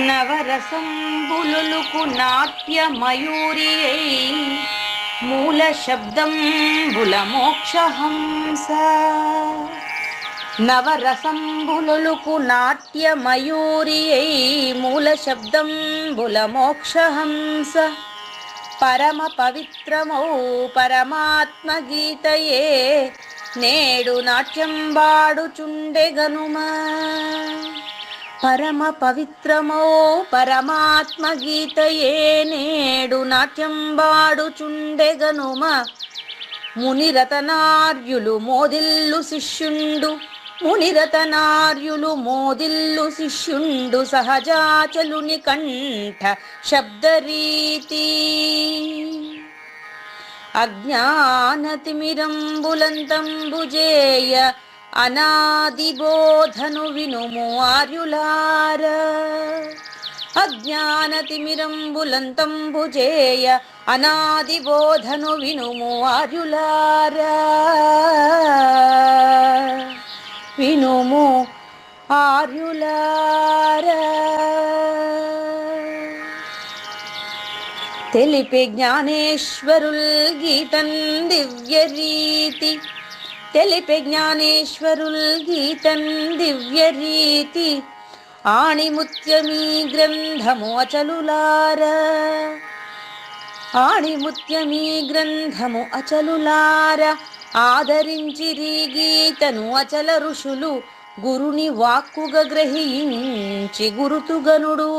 నవరసంబులుకు నాట్య మయూరియై మూల శబ్దంబుల మోక్షహంస. నవరసంబులుకు నాట్య మయూరియై మూల శబ్దంబుల మోక్షహంస. పరమ పవిత్రమౌ పరమాత్మ గీతయే నేడు నాట్యం వాడుచుండె గనుమా. పరమ పవిత్రమో పరమాత్మ గీతయే నేడు నాట్యం వాడుచుండె గనుమ. మునిరతనార్యులు మోదిల్లు శిష్యుండు, మునిరతనార్యులు మోదిల్లు శిష్యుండు సహజాచలుని కంఠ శబ్దరీతి. అజ్ఞానతిమిరంబులంతంబుజేయ అనాది బోధను వినుము ఆర్యులార. అజ్ఞానతిమిరంబులంతంబుజేయ అనాది బోధను వినుము ఆర్యులార. వినుము ఆర్యులార. తెలిపే జ్ఞానేశ్వరుల్ గీతన్ దివ్య రీతి. తెలిపే జ్ఞానేశ్వరుల్ గీతన్ దివ్య రీతి. ఆణిముత్యమీ గ్రంథము అచలులార. ఆణిముత్యమీ గ్రంథము అచలులార. ఆదరించిరి గీతను అచల ఋషులు గురుని వాక్కుగా గ్రహించి గురుతుగనుడు.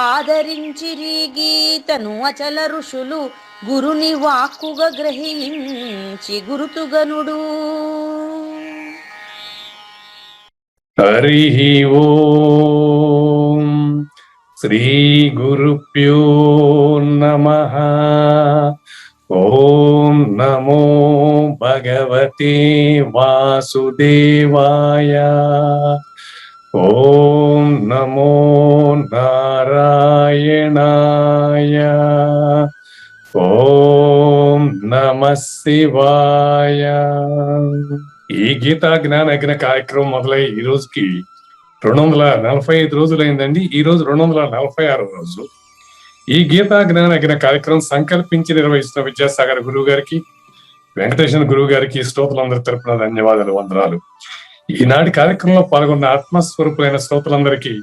ఆదరించిరి గీతను అచల ఋషులు గురుని వాక్కుగా గ్రహించి గురుతుగనుడు. హరి ఓం శ్రీ గురుభ్యో నమః. ఓం నమో భగవతే వాసుదేవాయ. ఓం నమో నారాయణాయ. ఓం నమః శివాయ. ఈ గీతా జ్ఞాన యజ్ఞ కార్యక్రమం మొదలై ఈ రోజుకి 245 రోజులైందండి. ఈ రోజు 246వ రోజు. ఈ గీతా జ్ఞాన యజ్ఞ కార్యక్రమం సంకల్పించి నిర్వహిస్తున్న విద్యాసాగర్ గురువు గారికి, వెంకటేశ్వర గురువు గారికి శ్రోతలందరి తరపున ధన్యవాదాలు, వందనాలు. ఈనాటి కార్యక్రమంలో పాల్గొన్న ఆత్మస్వరూపులైన శ్రోతలందరికీ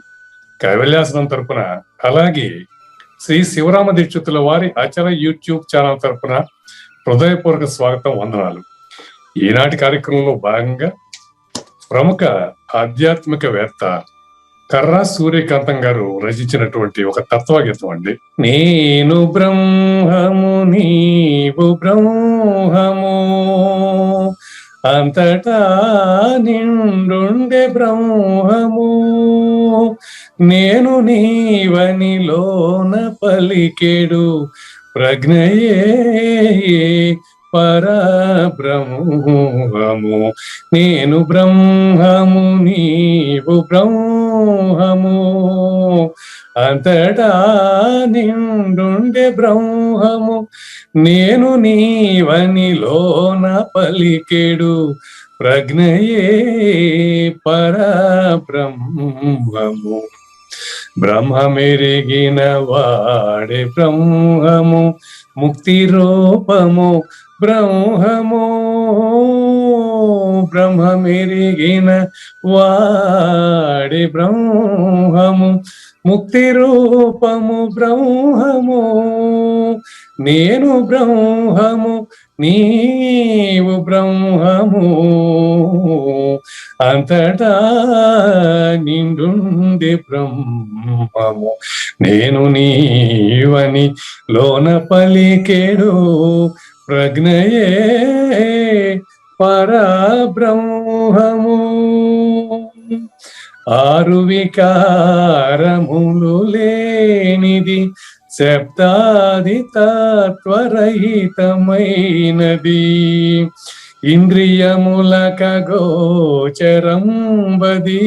కైవల్యాసనం తరపున, అలాగే శ్రీ శివరామ దీక్షితుల వారి అచల యూట్యూబ్ ఛానల్ తరపున హృదయపూర్వక స్వాగతం, వందనాలు. ఈనాటి కార్యక్రమంలో భాగంగా ప్రముఖ ఆధ్యాత్మికవేత్త కర్రా సూర్యకాంతం గారు రచించినటువంటి ఒక తత్వగీతం అండి. నేను బ్రహ్మము నీవు బ్రహ్మము, అంతటా నిండుండే బ్రహ్మము, నేను నీవనిలోన పలికెడు ప్రజ్ఞయే పరబ్రహ్మము. నేను బ్రహ్మము నీవు బ్రహ్మము, అంతటా నిండుండే బ్రహ్మము, నేను నీవనిలోన పలికెడు ప్రజ్ఞయే పరబ్రహ్మము. బ్రహ్మమెరిగిన వాడే బ్రహ్మము, ముక్తి రూపము బ్రహ్మము. బ్రహ్మమెరిగిన వాడే బ్రహ్మము, ముక్తి రూపము బ్రహ్మము, నేను బ్రహ్మము నీవు బ్రహ్మము, అంతటా నిండుండే బ్రహ్మము. నేను నీవని లోన పలికెడు ప్రజ్ఞయే పరబ్రహ్మము. ఆరు వికారములు లేనిది శబ్దాది తత్వరహితమైనది. ఇంద్రియములక గోచరంబది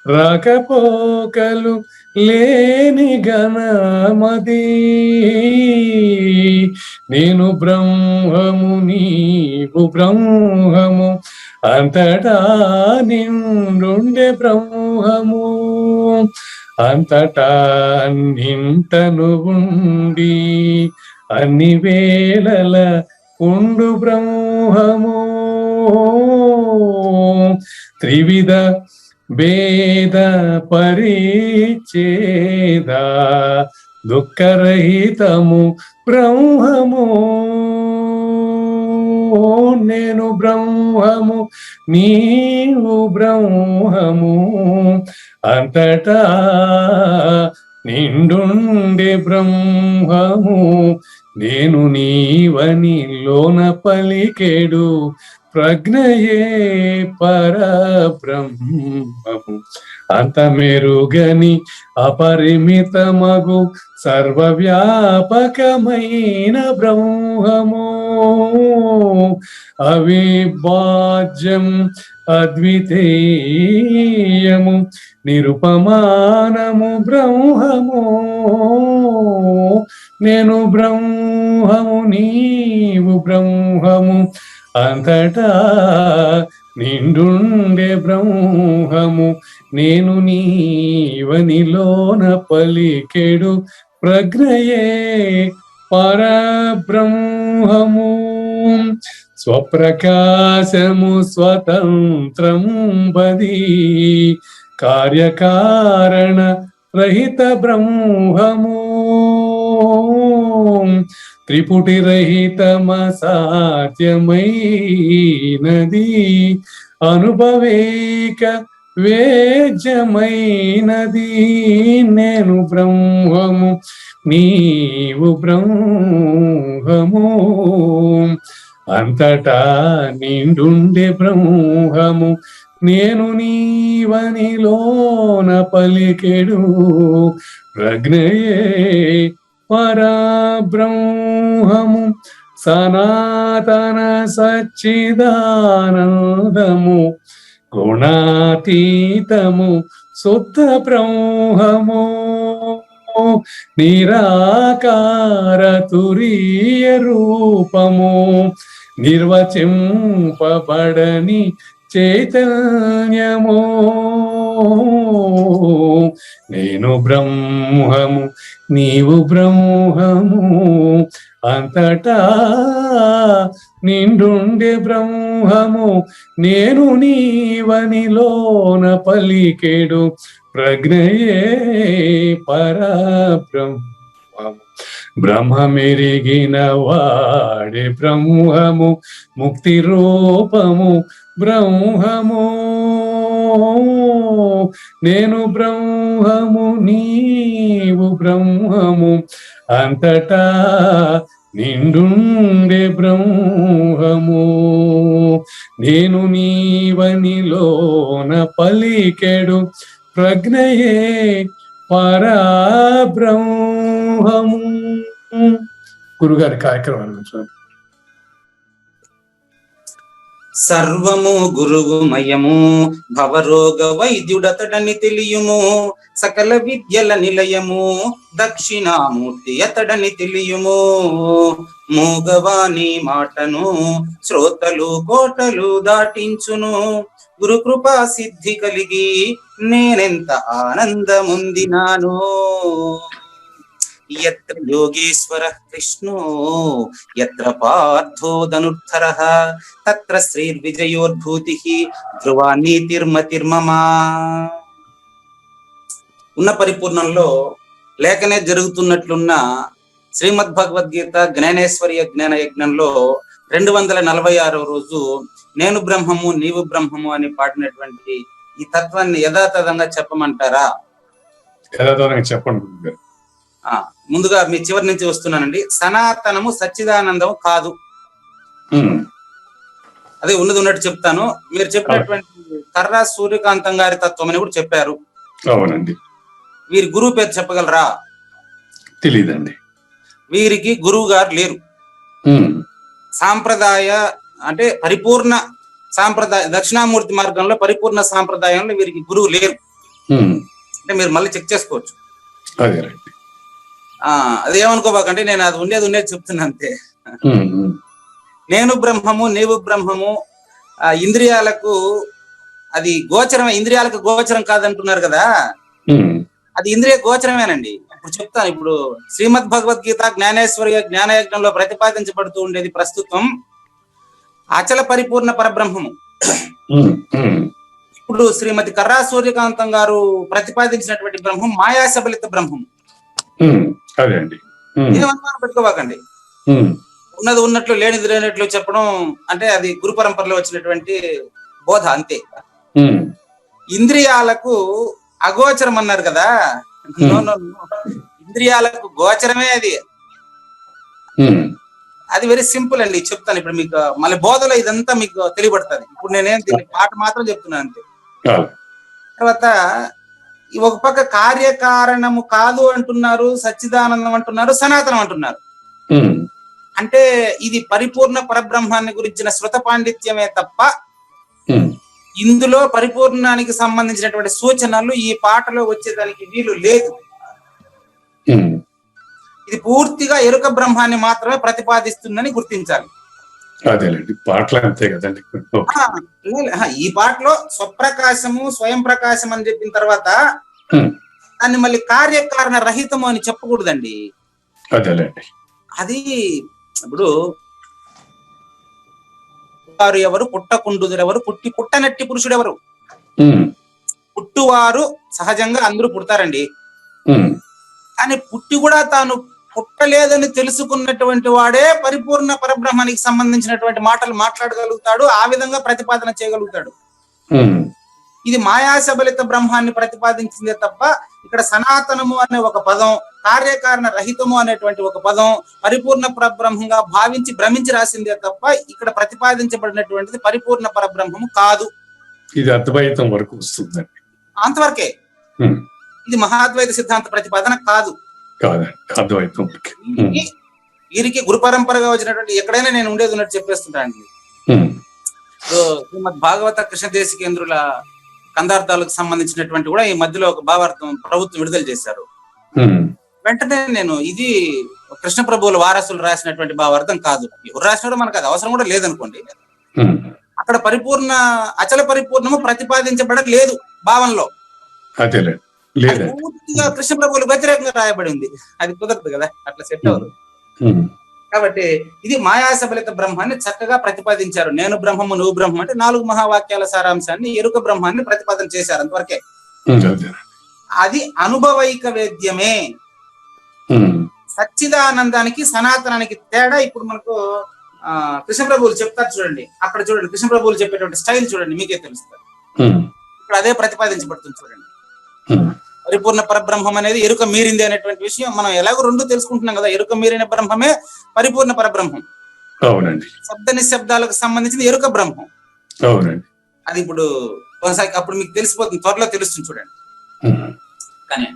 రాకపోకలు లేని గణమది. నేను బ్రహ్మము నీవు బ్రహ్మము అంతటా నిండుండే బ్రహ్మము. అంతటా నింటను ఉండి అన్ని వేళల ఉండు బ్రహ్మము. త్రివిధ భేద పరిచ్ఛేద దుఃఖరహితము బ్రహ్మము. నేను బ్రహ్మము నీవు బ్రహ్మము అంతటా నిండుండే బ్రహ్మము. నేను నీవని లోన పలికెడు ప్రజ్ఞయే పరబ్రహ్మము. అంతమెరుగని అపరిమితమగు సర్వవ్యాపకమైన బ్రహ్మము. అవిభాజ్యం అద్వితీయము నిరుపమానము బ్రహ్మము. నేను బ్రహ్మము నీవు బ్రహ్మము అంతటా నిండుండే బ్రహ్మము. నేను నీవని లోన పలికెడు ప్రజ్ఞయే పరబ్రహ్మము. స్వప్రకాశము స్వతంత్రం బది కార్యకారణ రహిత బ్రహ్మము. త్రిపుటి రహితమసాధ్యమైనది అనుభవేక వేద్యమైనది. నేను బ్రహ్మము నీవు బ్రహ్మము అంతటా నిండుండే బ్రహ్మము. నేను నీవని లోన పలికెడు ప్రజ్ఞయే పరబ్రహ్మము. సనాతన సచ్చిదానందము గుణాతీతము శుద్ధ బ్రహ్మము. నిరాకార తురీయ రూపము నిర్వచింపబడని చైతన్యము. నేను బ్రహ్మము నీవు బ్రహ్మము అంతటా నిండుండే బ్రహ్మము. నేను నీవని లోన పలికెడు ప్రజ్ఞయే పరబ్రహ్మము. బ్రహ్మమెరిగిన వాడే బ్రహ్మము ముక్తి రూపము బ్రహ్మము. నేను బ్రహ్మము నీవు బ్రహ్మము అంతటా నిండుండే బ్రహ్మము. నేను నీవని లోన పలికెడు ప్రజ్ఞయే పరబ్రహ్మము. గురుగారి కార్యక్రమాలు సార్. సర్వము గురువుమయము భవరోగ వైద్యుడతడని తెలియుము. సకల విద్యల నిలయము దక్షిణామూర్తి అతడని తెలియుము. మూగవాణి మాటను శ్రోతలు కోటలు దాటించును. గురుకృపా సిద్ధి కలిగి నేనెంత ఆనందముందినాను. యత్ర యోగేశ్వర కృష్ణో యత్ర పార్థో ధనుర్ధరః తత్ర శ్రీర్విజయోద్భూతి ధ్రువా నీతిర్మతిర్మమా. ఉన్న పరిపూర్ణంలో లేఖనే జరుగుతున్నట్లున్న శ్రీమద్ భగవద్గీత జ్ఞానేశ్వర్య జ్ఞాన యజ్ఞంలో 246వ రోజు నేను బ్రహ్మము నీవు బ్రహ్మము అని పాడినటువంటి ఈ తత్వాన్ని యథాతథంగా చెప్పమంటారా? యథాతథంగా చెప్పండి గురుగారు. ముందుగా మీ చివరి నుంచి వస్తున్నానండి. సనాతనము సచ్చిదానందము కాదు. అదే ఉన్నది ఉన్నట్టు చెప్తాను. మీరు చెప్పినటువంటి కర్రా సూర్యకాంతం గారి తత్వం అని కూడా చెప్పారు. అవునండి. వీరి గురువు పేరు చెప్పగలరా? తెలీదండి. వీరికి గురువు గారు లేరు. సాంప్రదాయ అంటే పరిపూర్ణ సాంప్రదాయ దక్షిణామూర్తి మార్గంలో పరిపూర్ణ సాంప్రదాయంలో వీరికి గురువు లేరు. అంటే మీరు మళ్ళీ చెక్ చేసుకోవచ్చు. అదేమనుకోబాకండి, నేను అది ఉండేది చెప్తున్నా అంతే. నేను బ్రహ్మము నీవు బ్రహ్మము ఇంద్రియాలకు అది గోచరం, ఇంద్రియాలకు గోచరం కాదంటున్నారు కదా, అది ఇంద్రియ గోచరమేనండి. ఇప్పుడు చెప్తాను. ఇప్పుడు శ్రీమద్ భగవద్గీత జ్ఞానేశ్వర్య జ్ఞానయజ్ఞంలో ప్రతిపాదించబడుతూ ఉండేది ప్రస్తుతం అచల పరిపూర్ణ పరబ్రహ్మము. ఇప్పుడు శ్రీమతి కర్రా సూర్యకాంతం గారు ప్రతిపాదించినటువంటి బ్రహ్మం మాయాశబలిత బ్రహ్మం. ఏమనుమానం పెట్టుకోవాకండి. ఉన్నది ఉన్నట్లు లేనిది లేనట్లు చెప్పడం అంటే అది గురు పరంపరలో వచ్చినటువంటి బోధ అంతే. ఇంద్రియాలకు అగోచరం అన్నారు కదా, ఇంద్రియాలకు గోచరమే అది. అది వెరీ సింపుల్ అండి, చెప్తాను. ఇప్పుడు మీకు మళ్ళీ బోధలో ఇదంతా మీకు తెలియబడుతుంది. ఇప్పుడు నేనేం పాట మాత్రం చెప్తున్నాను అంతే. తర్వాత ఒక పక్క కార్యకారణము కాదు అంటున్నారు, సచ్చిదానందం అంటున్నారు, సనాతనం అంటున్నారు. అంటే ఇది పరిపూర్ణ పరబ్రహ్మాన్ని గురించిన శృత పాండిత్యమే తప్ప ఇందులో పరిపూర్ణానికి సంబంధించినటువంటి సూచనలు ఈ పాటలో వచ్చేదానికి వీలు లేదు. ఇది పూర్తిగా ఎరుక బ్రహ్మాన్ని మాత్రమే ప్రతిపాదిస్తుందని గుర్తించాలి. ఈ పాటలో స్వప్రకాశము స్వయం ప్రకాశం అని చెప్పిన తర్వాత దాన్ని మళ్ళీ కార్యకారణ రహితము అని చెప్పకూడదండి. అది ఇప్పుడు వారు ఎవరు, పుట్టకుండుదరెవరు, పుట్టనట్టి పురుషుడు ఎవరు? పుట్టువారు సహజంగా అందరూ పుడతారండి. కానీ పుట్టి కూడా తాను పుట్టలేదని తెలుసుకున్నటువంటి వాడే పరిపూర్ణ పరబ్రహ్మానికి సంబంధించినటువంటి మాటలు మాట్లాడగలుగుతాడు, ఆ విధంగా ప్రతిపాదన చేయగలుగుతాడు. ఇది మాయాశబలిత బ్రహ్మాన్ని ప్రతిపాదించిందే తప్ప ఇక్కడ సనాతనము అనే ఒక పదం, కార్యకారణ రహితము అనేటువంటి ఒక పదం పరిపూర్ణ పరబ్రహ్మంగా భావించి భ్రమించి రాసిందే తప్ప ఇక్కడ ప్రతిపాదించబడినటువంటిది పరిపూర్ణ పరబ్రహ్మము కాదు. ఇది అద్వైతం వరకు వస్తుందండి, అంతవరకే. ఇది మహాద్వైత సిద్ధాంత ప్రతిపాదన కాదు. వీరికి గురు పరంపరగా వచ్చినటువంటి ఎక్కడైనా నేను ఉండేది ఉన్నట్టు చెప్పేస్తుంటాను. శ్రీమద్ భాగవత కృష్ణదేశ కేంద్రుల కందార్థాలకు సంబంధించినటువంటి కూడా ఈ మధ్యలో ఒక భావార్థం ప్రభుత్వం విడుదల చేశారు. వెంటనే నేను ఇది కృష్ణ ప్రభువుల వారసులు రాసినటువంటి భావార్థం కాదు, ఎవరు రాసినారో మనకు అది అవసరం కూడా లేదనుకోండి. అక్కడ పరిపూర్ణ అచల పరిపూర్ణము ప్రతిపాదించబడలేదు భావంలో. పూర్తిగా కృష్ణ ప్రభువులకు వ్యతిరేకంగా రాయబడి ఉంది. అది కుదరదు కదా, అట్లా సెట్ అవ్వదు. కాబట్టి ఇది మాయాశబలిత బ్రహ్మాన్ని చక్కగా ప్రతిపాదించారు. నేను బ్రహ్మము నువ్వు బ్రహ్మ అంటే 4 మహావాక్యాల సారాంశాన్ని ఎరుక బ్రహ్మాన్ని ప్రతిపాదన చేశారు, అంతవరకే. అది అనుభవైక వేద్యమే. సచ్చిదానందానికి సనాతనానికి తేడా ఇప్పుడు మనకు కృష్ణ ప్రభువులు చెప్తారు చూడండి. అక్కడ చూడండి, కృష్ణ ప్రభువులు చెప్పేటువంటి స్టైల్ చూడండి, మీకే తెలుస్తుంది. ఇక్కడ అదే ప్రతిపాదించబడుతుంది చూడండి. పరిపూర్ణ పరబ్రహ్మం అనేది ఎరుక మీరింది అనేటువంటి విషయం మనం ఎలాగో రెండు తెలుసుకుంటున్నాం కదా. ఎరుక మీరిన బ్రహ్మమే పరిపూర్ణ పరబ్రహ్మం. అవునండి. శబ్ద నిశ్శబ్దాలకు సంబంధించిన ఎరుక బ్రహ్మం. అవునండి. అది ఇప్పుడు అప్పుడు మీకు తెలిసిపోతుంది, త్వరలో తెలుస్తుంది చూడండి. కానీ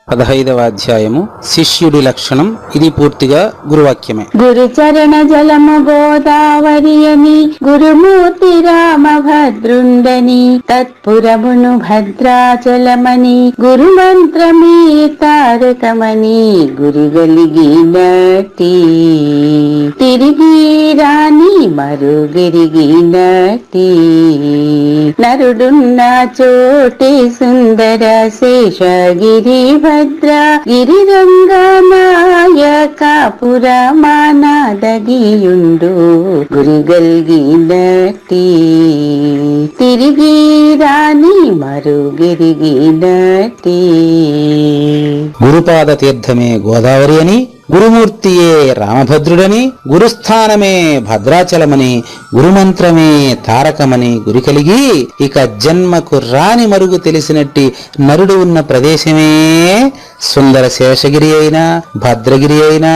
15వ అధ్యాయము శిష్యుడి లక్షణం. ఇది పూర్తిగా గురువాక్యమే. గురు చరణ జలము గోదావరియని గురుమూర్తి రామభద్రుండని తత్పురమును భద్రాచలమని గురు మంత్రమే తారకమని గురిగలిగినట్టి తిరిగి రాని మరుగెరిగినట్టి నరుడున్న చోటే సుందర శేషగిరి భద్ర గిరిరంగనాయక పురమానాదగియుండు గురిగల్గినట్టి తిరిగి రాని మరుగెరిగినట్టి. గురుపాద తీర్థమే గోదావరి అని గురుమూర్తియే రామభద్రుడని, గురుస్థానమే భద్రాచలమని, గురుమంత్రమే తారకమని గురి కలిగి ఇక జన్మకు రాని మరుగు తెలిసినట్టి నరుడు ఉన్న ప్రదేశమే సుందర శేషగిరి అయినా, భద్రగిరి అయినా,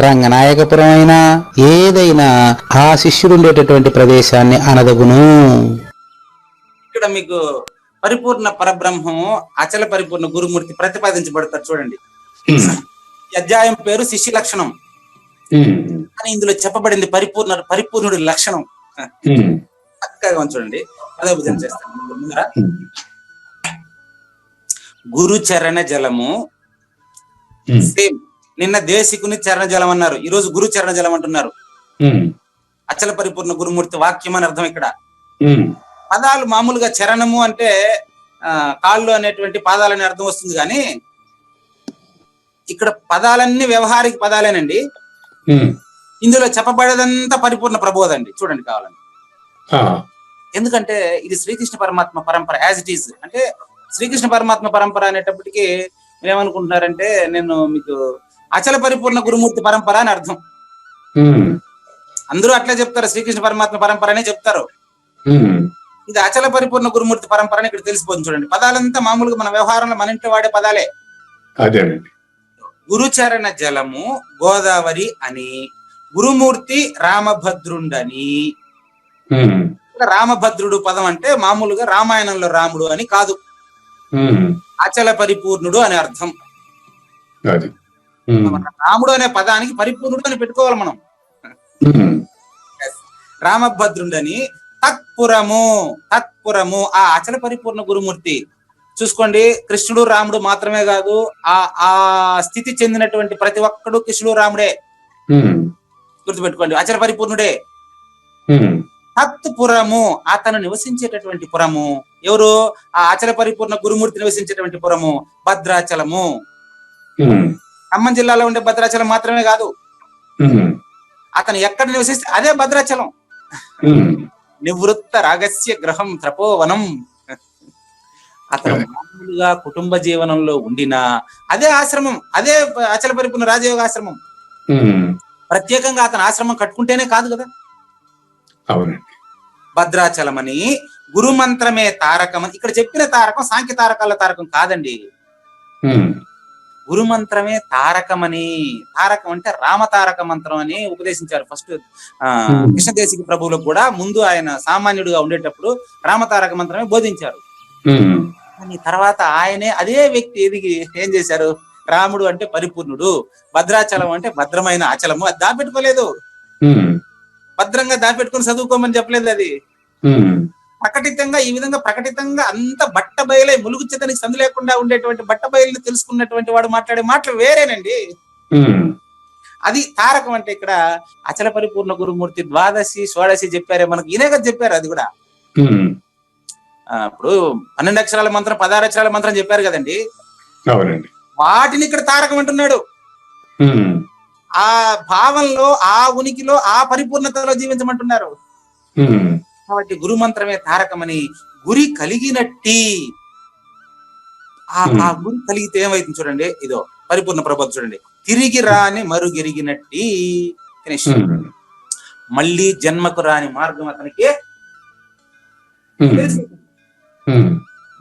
రంగనాయకపురం అయినా, ఏదైనా ఆ శిష్యుడుండేటటువంటి ప్రదేశాన్ని అనదగును. ఇక్కడ మీకు పరిపూర్ణ పరబ్రహ్మము అచల పరిపూర్ణ గురుమూర్తి ప్రతిపాదించబడతారు చూడండి. ఈ అధ్యాయం పేరు శిష్య లక్షణం అని ఇందులో చెప్పబడింది పరిపూర్ణుడి లక్షణం. చక్కగా చూడండి, అదే భుజం చేస్తాను ముందర. గురు చరణ జలము సేమ్, నిన్న దేశికుని చరణ జలం అన్నారు, ఈ రోజు గురు చరణ జలం అంటున్నారు. అచల పరిపూర్ణ గురుమూర్తి వాక్యం అని అర్థం. ఇక్కడ పదాలు మామూలుగా చరణము అంటే కాళ్ళు అనేటువంటి పాదాలని అర్థం వస్తుంది, కానీ ఇక్కడ పదాలన్నీ వ్యవహారిక పదాలేనండి. ఇందులో చెప్పబడేదంతా పరిపూర్ణ ప్రబోధండి. చూడండి కావాలని, ఎందుకంటే ఇది శ్రీకృష్ణ పరమాత్మ పరంపర యాజ్ ఇట్ ఈజ్. అంటే శ్రీకృష్ణ పరమాత్మ పరంపర అనేటప్పటికీ మీరేమనుకుంటున్నారంటే నేను మీకు అచల పరిపూర్ణ గురుమూర్తి పరంపర అని అర్థం. అందరూ అట్లే చెప్తారు, శ్రీకృష్ణ పరమాత్మ పరంపర అనే చెప్తారు. ఇది అచల పరిపూర్ణ గురుమూర్తి పరంపర అని ఇక్కడ తెలిసిపోతుంది. చూడండి, పదాలంతా మామూలుగా మన వ్యవహారంలో మన ఇంట్లో వాడే పదాలే. అదేనండి. గురుచరణ జలము గోదావరి అని, గురుమూర్తి రామభద్రుండని. రామభద్రుడు పదం అంటే మామూలుగా రామాయణంలో రాముడు అని కాదు, అచల పరిపూర్ణుడు అని అర్థం. రాముడు అనే పదానికి పరిపూర్ణుడు అని పెట్టుకోవాలి మనం. రామభద్రుండని తత్పురము ఆ అచల పరిపూర్ణ గురుమూర్తి. చూసుకోండి, కృష్ణుడు రాముడు మాత్రమే కాదు, ఆ స్థితి చెందినటువంటి ప్రతి ఒక్కడు కృష్ణుడు రాముడే. గుర్తుపెట్టుకోండి, అచల పరిపూర్ణుడే. తత్పురము అతను నివసించేటటువంటి పురము. ఎవరు? ఆ అచల పరిపూర్ణ గురుమూర్తి నివసించేటువంటి పురము భద్రాచలము. ఖమ్మం జిల్లాలో ఉండే భద్రాచలం మాత్రమే కాదు, అతను ఎక్కడ నివసిస్తే అదే భద్రాచలం. నివృత్త రాగస్య గ్రహం త్రపోవనం. అతను మామూలుగా కుటుంబ జీవనంలో ఉండినా అదే ఆశ్రమం, అదే అచల పరిపూర్ణ రాజయోగ ఆశ్రమం. ప్రత్యేకంగా అతను ఆశ్రమం కట్టుకుంటేనే కాదు కదా. భద్రాచలమని, గురుమంత్రమే తారకమని. ఇక్కడ చెప్పిన తారకం సాంఖ్య తారకాల తారకం కాదండి. గురుమంత్రమే తారకమని. తారకం అంటే రామతారక మంత్రం అని ఉపదేశించారు ఫస్ట్ కృష్ణదేశిక ప్రభువులకు కూడా. ముందు ఆయన సామాన్యుడిగా ఉండేటప్పుడు రామతారక మంత్రమే బోధించారు. కానీ తర్వాత ఆయనే అదే వ్యక్తి ఎదిగి ఏం చేశారు? రాముడు అంటే పరిపూర్ణుడు, భద్రాచలం అంటే భద్రమైన అచలము. అది దాపెట్టుకోలేదు, భద్రంగా దాపెట్టుకుని చదువుకోమని చెప్పలేదు. అది ప్రకటితంగా, ఈ విధంగా ప్రకటితంగా అంత బట్ట బయలే ములుగుచ్చేదానికి సందు లేకుండా ఉండేటువంటి బట్ట బయలుని తెలుసుకున్నటువంటి వాడు మాట్లాడే మాటలు వేరేనండి. అది తారకం అంటే. ఇక్కడ అచల పరిపూర్ణ గురుమూర్తి ద్వాదశి షోడశి చెప్పారే మనకు, ఈయనే కదా చెప్పారు. అది కూడా ఇప్పుడు 12 అక్షరాల మంత్రం 16 అక్షరాల మంత్రం చెప్పారు కదండి, వాటిని ఇక్కడ తారకం అంటున్నాడు. ఆ భావంలో, ఆ ఉనికిలో, ఆ పరిపూర్ణతలో జీవించమంటున్నారు. కాబట్టి గురుమంత్రమే తారకమని. గురి కలిగినట్టి, ఆ గురి కలిగితే ఏమైతుంది చూడండి. ఇదో పరిపూర్ణ ప్రబోధ చూడండి. తిరిగి రాని మరుగెరిగినట్టి. మళ్ళీ జన్మకు రాని మార్గం అతనికి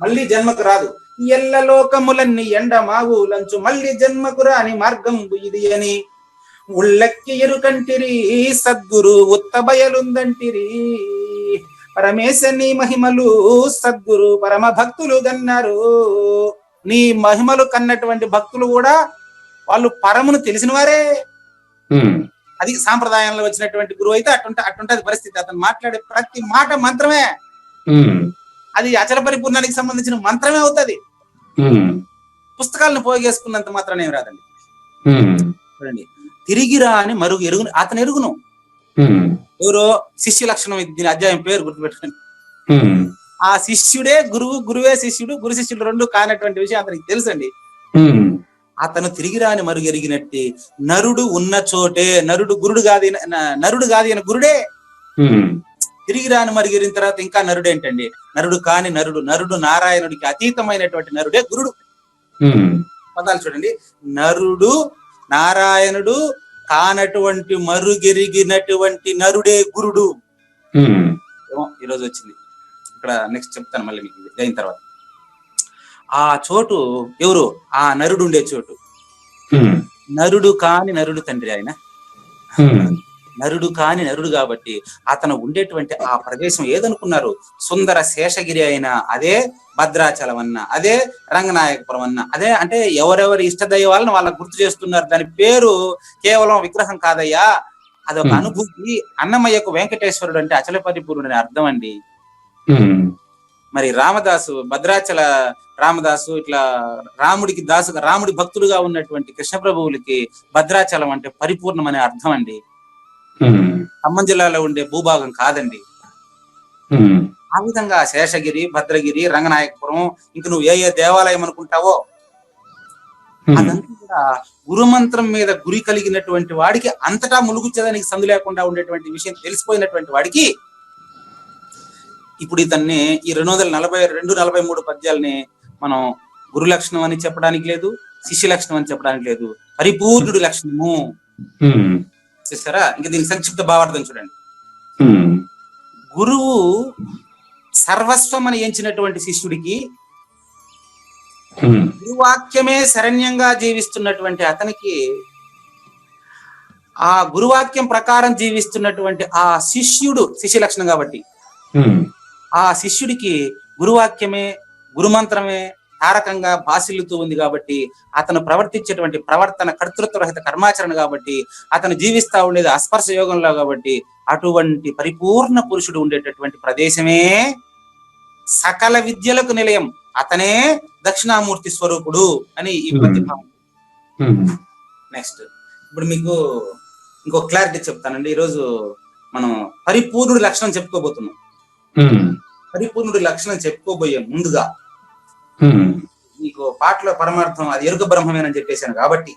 మళ్ళీ జన్మకు రాదు. ఎల్ల లోకములన్నీ ఎండ మావులంచు మళ్ళీ జన్మకు రాని మార్గం ఇది అని ఉళ్ళెక్కి ఎరుకంటిరి సద్గురు ఉత్తబయలుందంటిరి. పరమేశ నీ మహిమలు సద్గురు పరమ భక్తులు గన్నారు. నీ మహిమలు కన్నటువంటి భక్తులు కూడా వాళ్ళు పరమును తెలిసిన వారే. అది సాంప్రదాయంలో వచ్చినటువంటి గురువు అయితే అటుంటది పరిస్థితి. అతను మాట్లాడే ప్రతి మాట మంత్రమే. అది అచల పరిపూర్ణానికి సంబంధించిన మంత్రమే అవుతుంది. పుస్తకాలను పోగేసుకున్నంత మాత్రాన్ని ఏం రాదండి. చూడండి, తిరిగి రా అని ఎరుగును అతను ఎరుగును. ఎవరో శిష్య లక్షణం, దీని అధ్యాయం పేరు గుర్తుపెట్టుకోండి. ఆ శిష్యుడే గురువు, గురువే శిష్యుడు, గురు శిష్యుడు రెండు కానటువంటి విషయం అతనికి తెలుసండి. అతను తిరిగి రాని ఎరిగినట్టే. నరుడు ఉన్న చోటే, నరుడు కాదు ఈయన గురుడే. తిరిగి రాని మరుగెరిగిన తర్వాత ఇంకా నరుడు ఏంటండి? నరుడు కాని నరుడు నారాయణుడికి అతీతమైనటువంటి నరుడే గురుడు. పదాలు చూడండి, నరుడు నారాయణుడు కానటువంటి మరుగెరిగినటువంటి నరుడే గురుడు. ఏమో ఈరోజు వచ్చింది ఇక్కడ, నెక్స్ట్ చెప్తాను మళ్ళీ మీకు ఇది అయిన తర్వాత. ఆ చోటు ఎవరు? ఆ నరుడు ఉండే చోటు. నరుడు కాని నరుడు తండ్రి ఆయన. నరుడు కాని నరుడు కాబట్టి అతను ఉండేటువంటి ఆ ప్రదేశం ఏదనుకున్నారు? సుందర శేషగిరి అయినా అదే, భద్రాచలం అన్నా అదే, రంగనాయకపురం అన్నా అదే. అంటే ఎవరెవరి ఇష్టదైవాలను వాళ్ళకు గుర్తు చేస్తున్నారు. దాని పేరు కేవలం విగ్రహం కాదయ్యా, అదొక అనుభూతి. అన్నమయ్యకు వెంకటేశ్వరుడు అంటే అచల పరిపూర్ణుడు అని అర్థం అండి. మరి రామదాసు, భద్రాచల రామదాసు, ఇట్లా రాముడికి దాసుగా, రాముడి భక్తుడుగా ఉన్నటువంటి కృష్ణప్రభువులకి భద్రాచలం అంటే పరిపూర్ణం అనే అర్థం అండి. ఖమ్మం జిల్లాలో ఉండే భూభాగం కాదండి. ఆ విధంగా శేషగిరి, భద్రగిరి, రంగనాయకపురం, ఇంక నువ్వు ఏ ఏ దేవాలయం అనుకుంటావో అదంతా కూడా గురుమంత్రం మీద గురి కలిగినటువంటి వాడికి, అంతటా ములుగుచ్చేదానికి సందు లేకుండా ఉండేటువంటి విషయం తెలిసిపోయినటువంటి వాడికి, ఇప్పుడు ఇతన్ని ఈ 242-43 పద్యాలని మనం గురు లక్షణం అని చెప్పడానికి లేదు, శిష్య లక్షణం అని చెప్పడానికి లేదు, పరిపూర్ణుడి లక్షణము. చూసారా? ఇంకా దీనికి సంక్షిప్త భావార్థం చూడండి. గురువు సర్వస్వం అని ఎంచినటువంటి శిష్యుడికి, గురువాక్యమే శరణ్యంగా జీవిస్తున్నటువంటి అతనికి, ఆ గురువాక్యం ప్రకారం జీవిస్తున్నటువంటి ఆ శిష్యుడు, శిష్య లక్షణం కాబట్టి ఆ శిష్యుడికి గురువాక్యమే, గురుమంత్రమే తారకంగా భాసిల్లుతూ ఉంది కాబట్టి, అతను ప్రవర్తించేటువంటి ప్రవర్తన కర్తృత్వ రహిత కర్మాచరణ కాబట్టి, అతను జీవిస్తా ఉండేది అస్పర్శ యోగంలో కాబట్టి, అటువంటి పరిపూర్ణ పురుషుడు ఉండేటటువంటి ప్రదేశమే సకల విద్యలకు నిలయం, అతనే దక్షిణామూర్తి స్వరూపుడు అని ఈ ప్రతిభావం. నెక్స్ట్ ఇప్పుడు మీకు ఇంకో క్లారిటీ చెప్తానండి. ఈరోజు మనం పరిపూర్ణుడి లక్షణం చెప్పుకోబోతున్నాం. పరిపూర్ణుడి లక్షణం చెప్పుకోబోయే ముందుగా మీకు పాటలో పరమార్థం అది ఎరుక బ్రహ్మమేనని చెప్పేశాను కాబట్టి,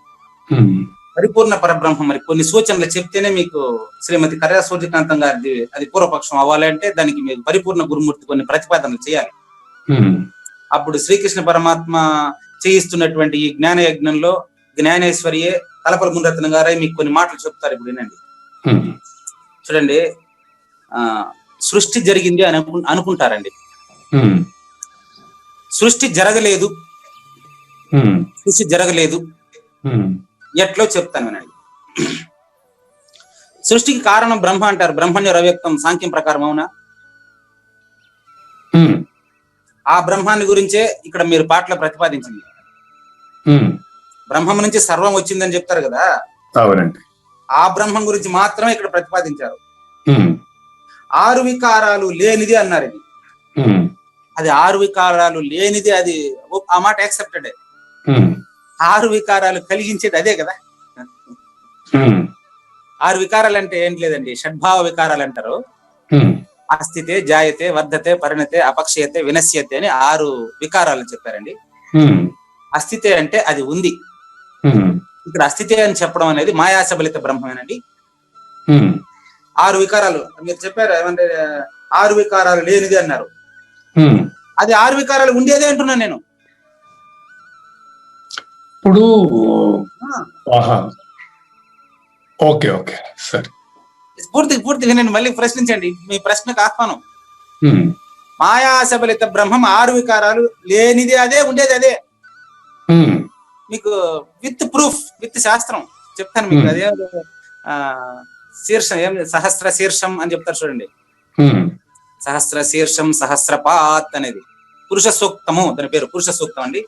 పరిపూర్ణ పరబ్రహ్మం మరి కొన్ని సూచనలు చెప్తేనే మీకు శ్రీమతి కర్యా సూర్యకాంతం గారిది అది పూర్వపక్షం అవ్వాలంటే దానికి మీరు పరిపూర్ణ గురుమూర్తి కొన్ని ప్రతిపాదనలు చేయాలి. అప్పుడు శ్రీకృష్ణ పరమాత్మ చేయిస్తున్నటువంటి ఈ జ్ఞాన యజ్ఞంలో జ్ఞానేశ్వరియే తలపల మునిరత్నం గారే మీకు కొన్ని మాటలు చెప్తారు. ఇప్పుడు వినండి. చూడండి, సృష్టి జరిగింది అని అనుకుంటారండి. సృష్టి జరగలేదు, సృష్టి జరగలేదు. ఎట్లో చెప్తాను వినండి. సృష్టికి కారణం బ్రహ్మ అంటారు. బ్రహ్మణ్య రవ్యక్తం సాంఖ్యం ప్రకారం అవునా? ఆ బ్రహ్మాన్ని గురించే ఇక్కడ మీరు పాటలో ప్రతిపాదించింది. బ్రహ్మం నుంచి సర్వం వచ్చిందని చెప్తారు కదా, అవునండి. ఆ బ్రహ్మం గురించి మాత్రమే ఇక్కడ ప్రతిపాదించారు. 6 వికారాలు లేనిది అన్నారు. ఇది అది 6 వికారాలు లేనిది, అది ఆ మాట యాక్సెప్టెడ్. 6 వికారాలు కలిగించేది అదే కదా. 6 వికారాలు అంటే ఏంటి లేదండి, షడ్భావ వికారాలు అంటారు. అస్థితే, జాయతే, వర్ధతే, పరిణతే, అపక్షయతే, వినశ్యతే అని 6 వికారాలు చెప్పారండి. అస్థితే అంటే అది ఉంది. ఇక్కడ అస్థితే అని చెప్పడం అనేది మాయాశబలిత బ్రహ్మమేనండి. 6 వికారాలు మీరు చెప్పారు, ఏమంటే 6 వికారాలు లేనిది అన్నారు. అది 6 వికారాలు ఉండేదే అంటున్నాను నేను. ఇప్పుడు ఓకే ఓకే సరే, పూర్తి వినండి, మళ్ళీ ప్రశ్నించండి. మీ ప్రశ్నకు ఆహ్వానం. మాయాశబలిత బ్రహ్మం 6 వికారాలు లేనిది అదే, ఉండేది అదే. మీకు విత్ ప్రూఫ్, విత్ శాస్త్రం చెప్తాను మీకు. అదే శీర్షం ఏం, సహస్ర శీర్షం అని చెప్తారు చూడండి. సహస్ర శీర్షం సహస్రపాత్ అనేది పురుష సూక్తము, దాని పేరు పురుష సూక్తం అండి.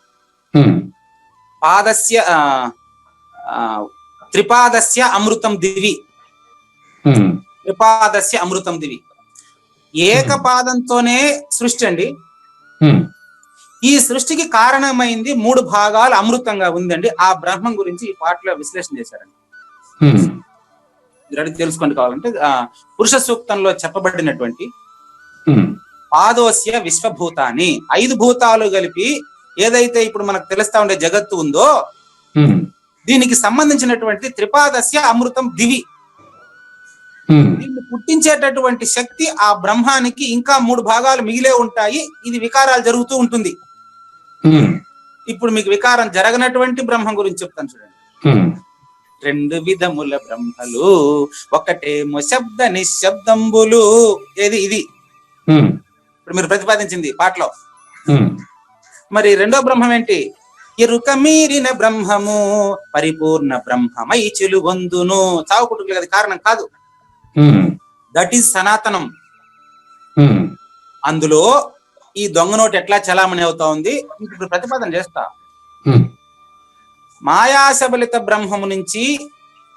పాదస్య త్రిపాదస్య అమృతం దివి, త్రిపాదస్య అమృతం దివి. ఏకపాదంతోనే సృష్టి అండి. ఈ సృష్టికి కారణమైంది 3 భాగాలు అమృతంగా ఉందండి. ఆ బ్రహ్మం గురించి ఈ పాటలో విశ్లేషణ చేశారండి. మీరు తెలుసుకోండి కావాలంటే, పురుష సూక్తంలో చెప్పబడినటువంటి పాదోస్య విశ్వభూతాన్ని, 5 భూతాలు కలిపి ఏదైతే ఇప్పుడు మనకు తెలుస్తా ఉండే జగత్తు ఉందో దీనికి సంబంధించినటువంటి త్రిపాదస్య అమృతం దివి, దీన్ని పుట్టించేటటువంటి శక్తి ఆ బ్రహ్మానికి ఇంకా 3 భాగాలు మిగిలే ఉంటాయి. ఇది వికారాలు జరుగుతూ ఉంటుంది. ఇప్పుడు మీకు వికారం జరగనటువంటి బ్రహ్మం గురించి చెప్తాను చూడండి. రెండు విధముల బ్రహ్మలు, ఒకటేమో శబ్ద నిశ్శబ్దంబులు. ఏది ఇది ఇప్పుడు మీరు ప్రతిపాదించింది పాటలో. మరి రెండో బ్రహ్మం ఏంటి? ఎరుక మీరిన బ్రహ్మము పరిపూర్ణ బ్రహ్మమై చెలువొందును. చావు పుట్టుకలు అది కారణం కాదు. దట్ ఈజ్ సనాతనం. అందులో ఈ దొంగ నోటు ఎట్లా చలామణి అవుతా ఉంది ఇప్పుడు ప్రతిపాదన చేస్తా. మాయాశబలిత బ్రహ్మము నుంచి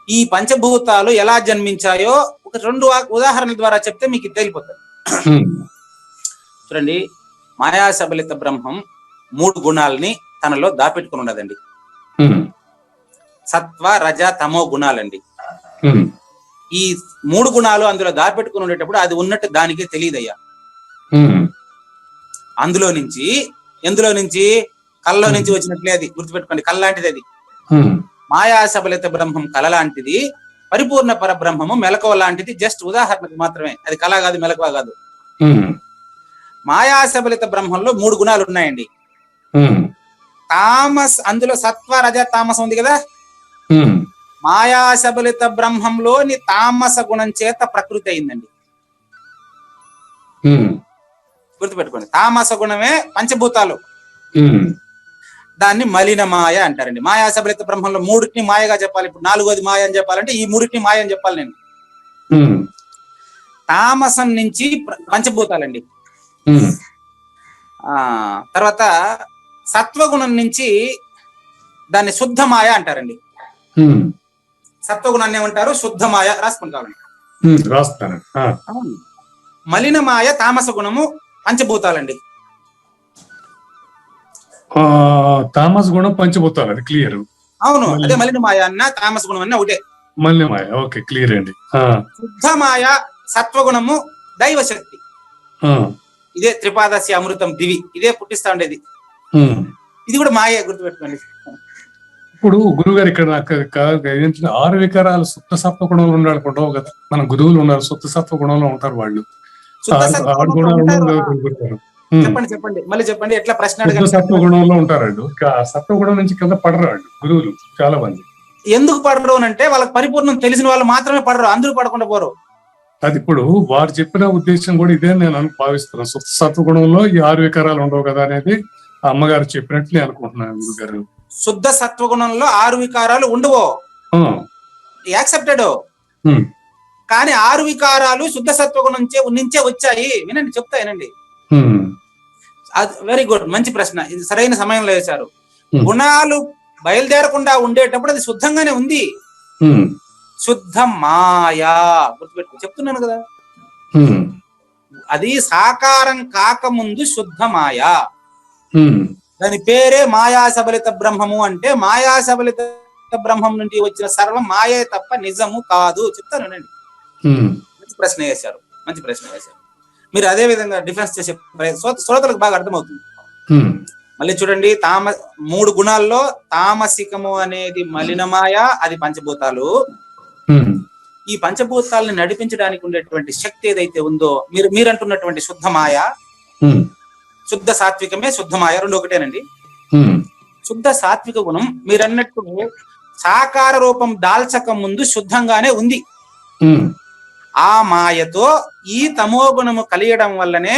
ఈ పంచభూతాలు ఎలా జన్మించాయో ఒక 2 ఉదాహరణల ద్వారా చెప్తే మీకు ఇది తెలిపోతుంది. చూడండి, మాయాశబలిత బ్రహ్మం 3 గుణాలని తనలో దాపెట్టుకుని ఉన్నదండి. సత్వ రజ తమో గుణాలండి. ఈ 3 గుణాలు అందులో దాపెట్టుకుని ఉండేటప్పుడు అది ఉన్నట్టు దానికే తెలియదయ్యా. అందులో నుంచి ఎందులో నుంచి కళ్ళలో నుంచి వచ్చినట్లే అది గుర్తుపెట్టుకోండి. కళ్ళ లాంటిది అది. మాయాశబలిత బ్రహ్మం కళ లాంటిది, పరిపూర్ణ పరబ్రహ్మము మెలకువ లాంటిది. జస్ట్ ఉదాహరణకు మాత్రమే, అది కళ కాదు, మెలకువ కాదు. మాయాశబలిత బ్రహ్మంలో 3 గుణాలు ఉన్నాయండి. తామస్, అందులో సత్వ రజ తామసం ఉంది కదా. మాయాశబలిత బ్రహ్మంలోని తామస గుణం చేత ప్రకృతి అయిందండి. గుర్తుపెట్టుకోండి, తామస గుణమే పంచభూతాలు. దాన్ని మలిన మాయ అంటారండి. మాయాశబలిత బ్రహ్మంలో 3టిని మాయగా చెప్పాలి. ఇప్పుడు 4వది మాయ అని చెప్పాలంటే ఈ 3టిని మాయ అని చెప్పాలి నేను. తామసం నుంచి పంచభూతాలండి. తర్వాత సత్వగుణం నుంచి దాన్ని శుద్ధ మాయ అంటారండి. సత్వగుణాన్ని ఏమంటారు? శుద్ధ మాయ. రాసుకుని కావాలి. మలిన మాయ తామస గుణము పంచభూతాలండి. తామస గుణం పంచభూతాలు, అది క్లియర్. అవును, అదే మలిన మాయ అన్న తామస గుణం అన్న ఒకటే. మలిన మాయ, ఓకే, క్లియర్ అండి. శుద్ధ మాయ సత్వగుణము దైవశక్తి. ఇదే త్రిపాదస్య అమృతం దివి, ఇదే పుట్టిస్తా ఉండేది. ఇది కూడా మాయే, గుర్తుపెట్టుకోండి. ఇప్పుడు గురువు గారు ఇక్కడ నాకు 6 వికారాలు శుద్ధ సత్వ గుణంలో ఉండాలనుకుంటావు కదా. మన గురువులు ఉన్నారు, శుద్ధ సత్వ గుణంలో ఉంటారు వాళ్ళు. చెప్పండి మళ్ళీ చెప్పండి. ఎట్లా ప్రశ్న? సత్వ గుణంలో ఉంటారు. సత్వ గుణం నుంచి కింద పడరు వాళ్ళు గురువులు చాలా మంది. ఎందుకు పడరు అంటే వాళ్ళకి పరిపూర్ణం తెలిసిన వాళ్ళు మాత్రమే పడరు, అందరూ పడకుండా పోరు. అది ఇప్పుడు వారు చెప్పిన ఉద్దేశం కూడా ఇదే నేను భావిస్తున్నాను. శుద్ధ సత్వ గుణంలో ఈ 6 వికారాలు ఉండవు కదా అనేది అమ్మగారు చెప్పినట్లు నేను అనుకుంటున్నాను. గురుగారు, శుద్ధ సత్వగుణంలో 6 వికారాలు ఉండవు, యాక్సెప్టెడ్. కానీ 6 వికారాలు శుద్ధ సత్వగుణం నుంచే వచ్చాయి. వినండి, చెప్తా వినండి. వెరీ గుడ్, మంచి ప్రశ్న. ఇది సరైన సమయంలో వేశారు. గుణాలు బయలుదేరకుండా ఉండేటప్పుడు అది శుద్ధంగానే ఉంది. శుద్ధ మాయా, గుర్తుపెట్టుకో, చెప్తున్నాను కదా. అది సాకారం కాకముందు శుద్ధ మాయా. దాని పేరే మాయాశబలిత బ్రహ్మము. అంటే మాయాశబలిత బ్రహ్మం నుండి వచ్చిన సర్వం మాయే తప్ప నిజము కాదు. చెప్తానండి. మంచి ప్రశ్న వేశారు. మీరు అదే విధంగా డిఫెన్స్ చేసే శ్రోతలకు బాగా అర్థమవుతుంది. మళ్ళీ చూడండి, 3 గుణాల్లో తామసికము అనేది మలినమాయ, అది పంచభూతాలు. ఈ పంచభూతాలను నడిపించడానికి ఉండేటువంటి శక్తి ఏదైతే ఉందో, మీరు అంటున్నటువంటి శుద్ధ మాయ, శుద్ధ సాత్వికమే శుద్ధ మాయ, 2 ఒకటేనండి. శుద్ధ సాత్విక గుణం మీరన్నట్టు సాకార రూపం దాల్చక ముందు శుద్ధంగానే ఉంది. ఆ మాయతో ఈ తమో గుణము కలియడం వల్లనే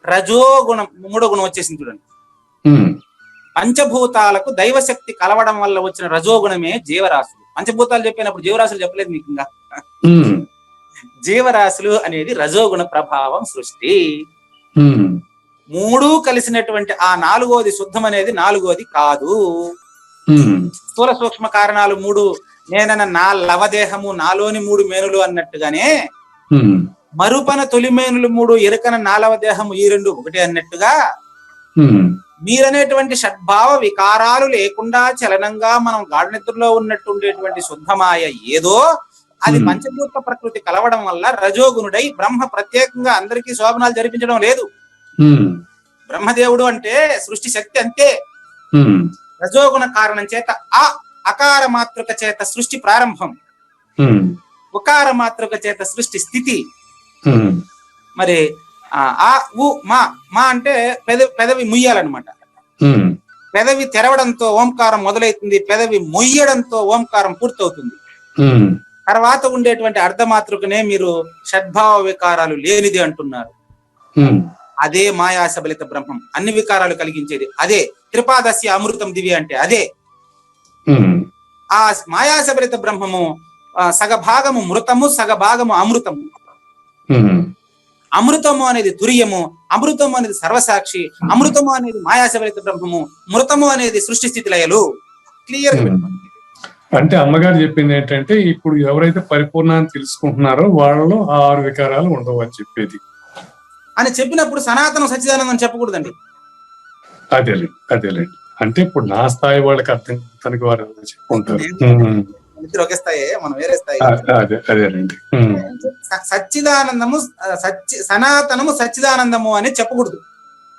రజోగుణం 3వ గుణం వచ్చేసింది. చూడండి, పంచభూతాలకు దైవశక్తి కలవడం వల్ల వచ్చిన రజోగుణమే జీవరాశులు. పంచభూతాలు చెప్పినప్పుడు జీవరాశులు చెప్పలేదు మీకు. ఇంకా జీవరాశులు అనేది రజోగుణ ప్రభావం సృష్టి. 3 కలిసినటువంటి ఆ 4వది శుద్ధం అనేది 4వది కాదు. స్థూల సూక్ష్మ కారణాలు 3, నేనన్న నా లవదేహము, నాలోని 3 మేనులు అన్నట్టుగానే మరుపన తొలి మేనులు 3, ఎరుకన 4వ దేహము ఈ 2 ఒకటే అన్నట్టుగా మీరనేటువంటి షడ్భావ వికారాలు లేకుండా చలనంగా మనం గాఢ నిద్రలో ఉన్నట్టు ఉండేటువంటి శుద్ధమాయ ఏదో అది పంచభూత ప్రకృతి కలవడం వల్ల రజోగుణుడై బ్రహ్మ ప్రత్యేకంగా అందరికీ శోభనాలు జరిపించడం లేదు. బ్రహ్మదేవుడు అంటే సృష్టి శక్తి అంతే. రజోగుణ కారణం చేత అకార మాతృక చేత సృష్టి ప్రారంభం, ఉకార మాతృక చేత సృష్టి స్థితి. మరి మా అంటే పెదవి ముయ్యాలన్నమాట. పెదవి తెరవడంతో ఓంకారం మొదలవుతుంది, పెదవి మొయ్యడంతో ఓంకారం పూర్తవుతుంది. ఉమ్, తర్వాత ఉండేటువంటి అర్ధమాతృకనే మీరు షడ్భావ వికారాలు లేనిది అంటున్నారు. ఉమ్, అదే మాయాశబలిత బ్రహ్మం, అన్ని వికారాలు కలిగించేది అదే. త్రిపాదస్య అమృతం దివి అంటే అదే. ఉమ్, ఆ మాయాశబలిత బ్రహ్మము సగభాగము మృతము, సగభాగము అమృతము. ఉమ్, అమృతము అనేది తురియము, అమృతము అనేది సర్వసాక్షి, అమృతము అనేది మాయాశబలిత బ్రహ్మము, మృతము అనేది సృష్టి స్థితి లయలు. క్లియర్ గా ఉమ్. అంటే అమ్మగారు చెప్పింది ఏంటంటే ఇప్పుడు ఎవరైతే పరిపూర్ణాన్ని తెలుసుకుంటున్నారో వాళ్ళలో ఆ 6 వికారాలు ఉండవు అని చెప్పేది. అని చెప్పినప్పుడు సనాతనం సచ్చిదానందం చెప్పకూడదండి. అదేలేండి. అంటే ఇప్పుడు నా స్థాయి వాళ్ళకి అర్థం తనకి వారు చెప్పుకుంటారు. ఇద్దరు ఒకే స్థాయి, మనం వేరే స్థాయి. అదేలేండి. సచ్చిదానందము సనాతనము సచ్చిదానందము అని చెప్పకూడదు.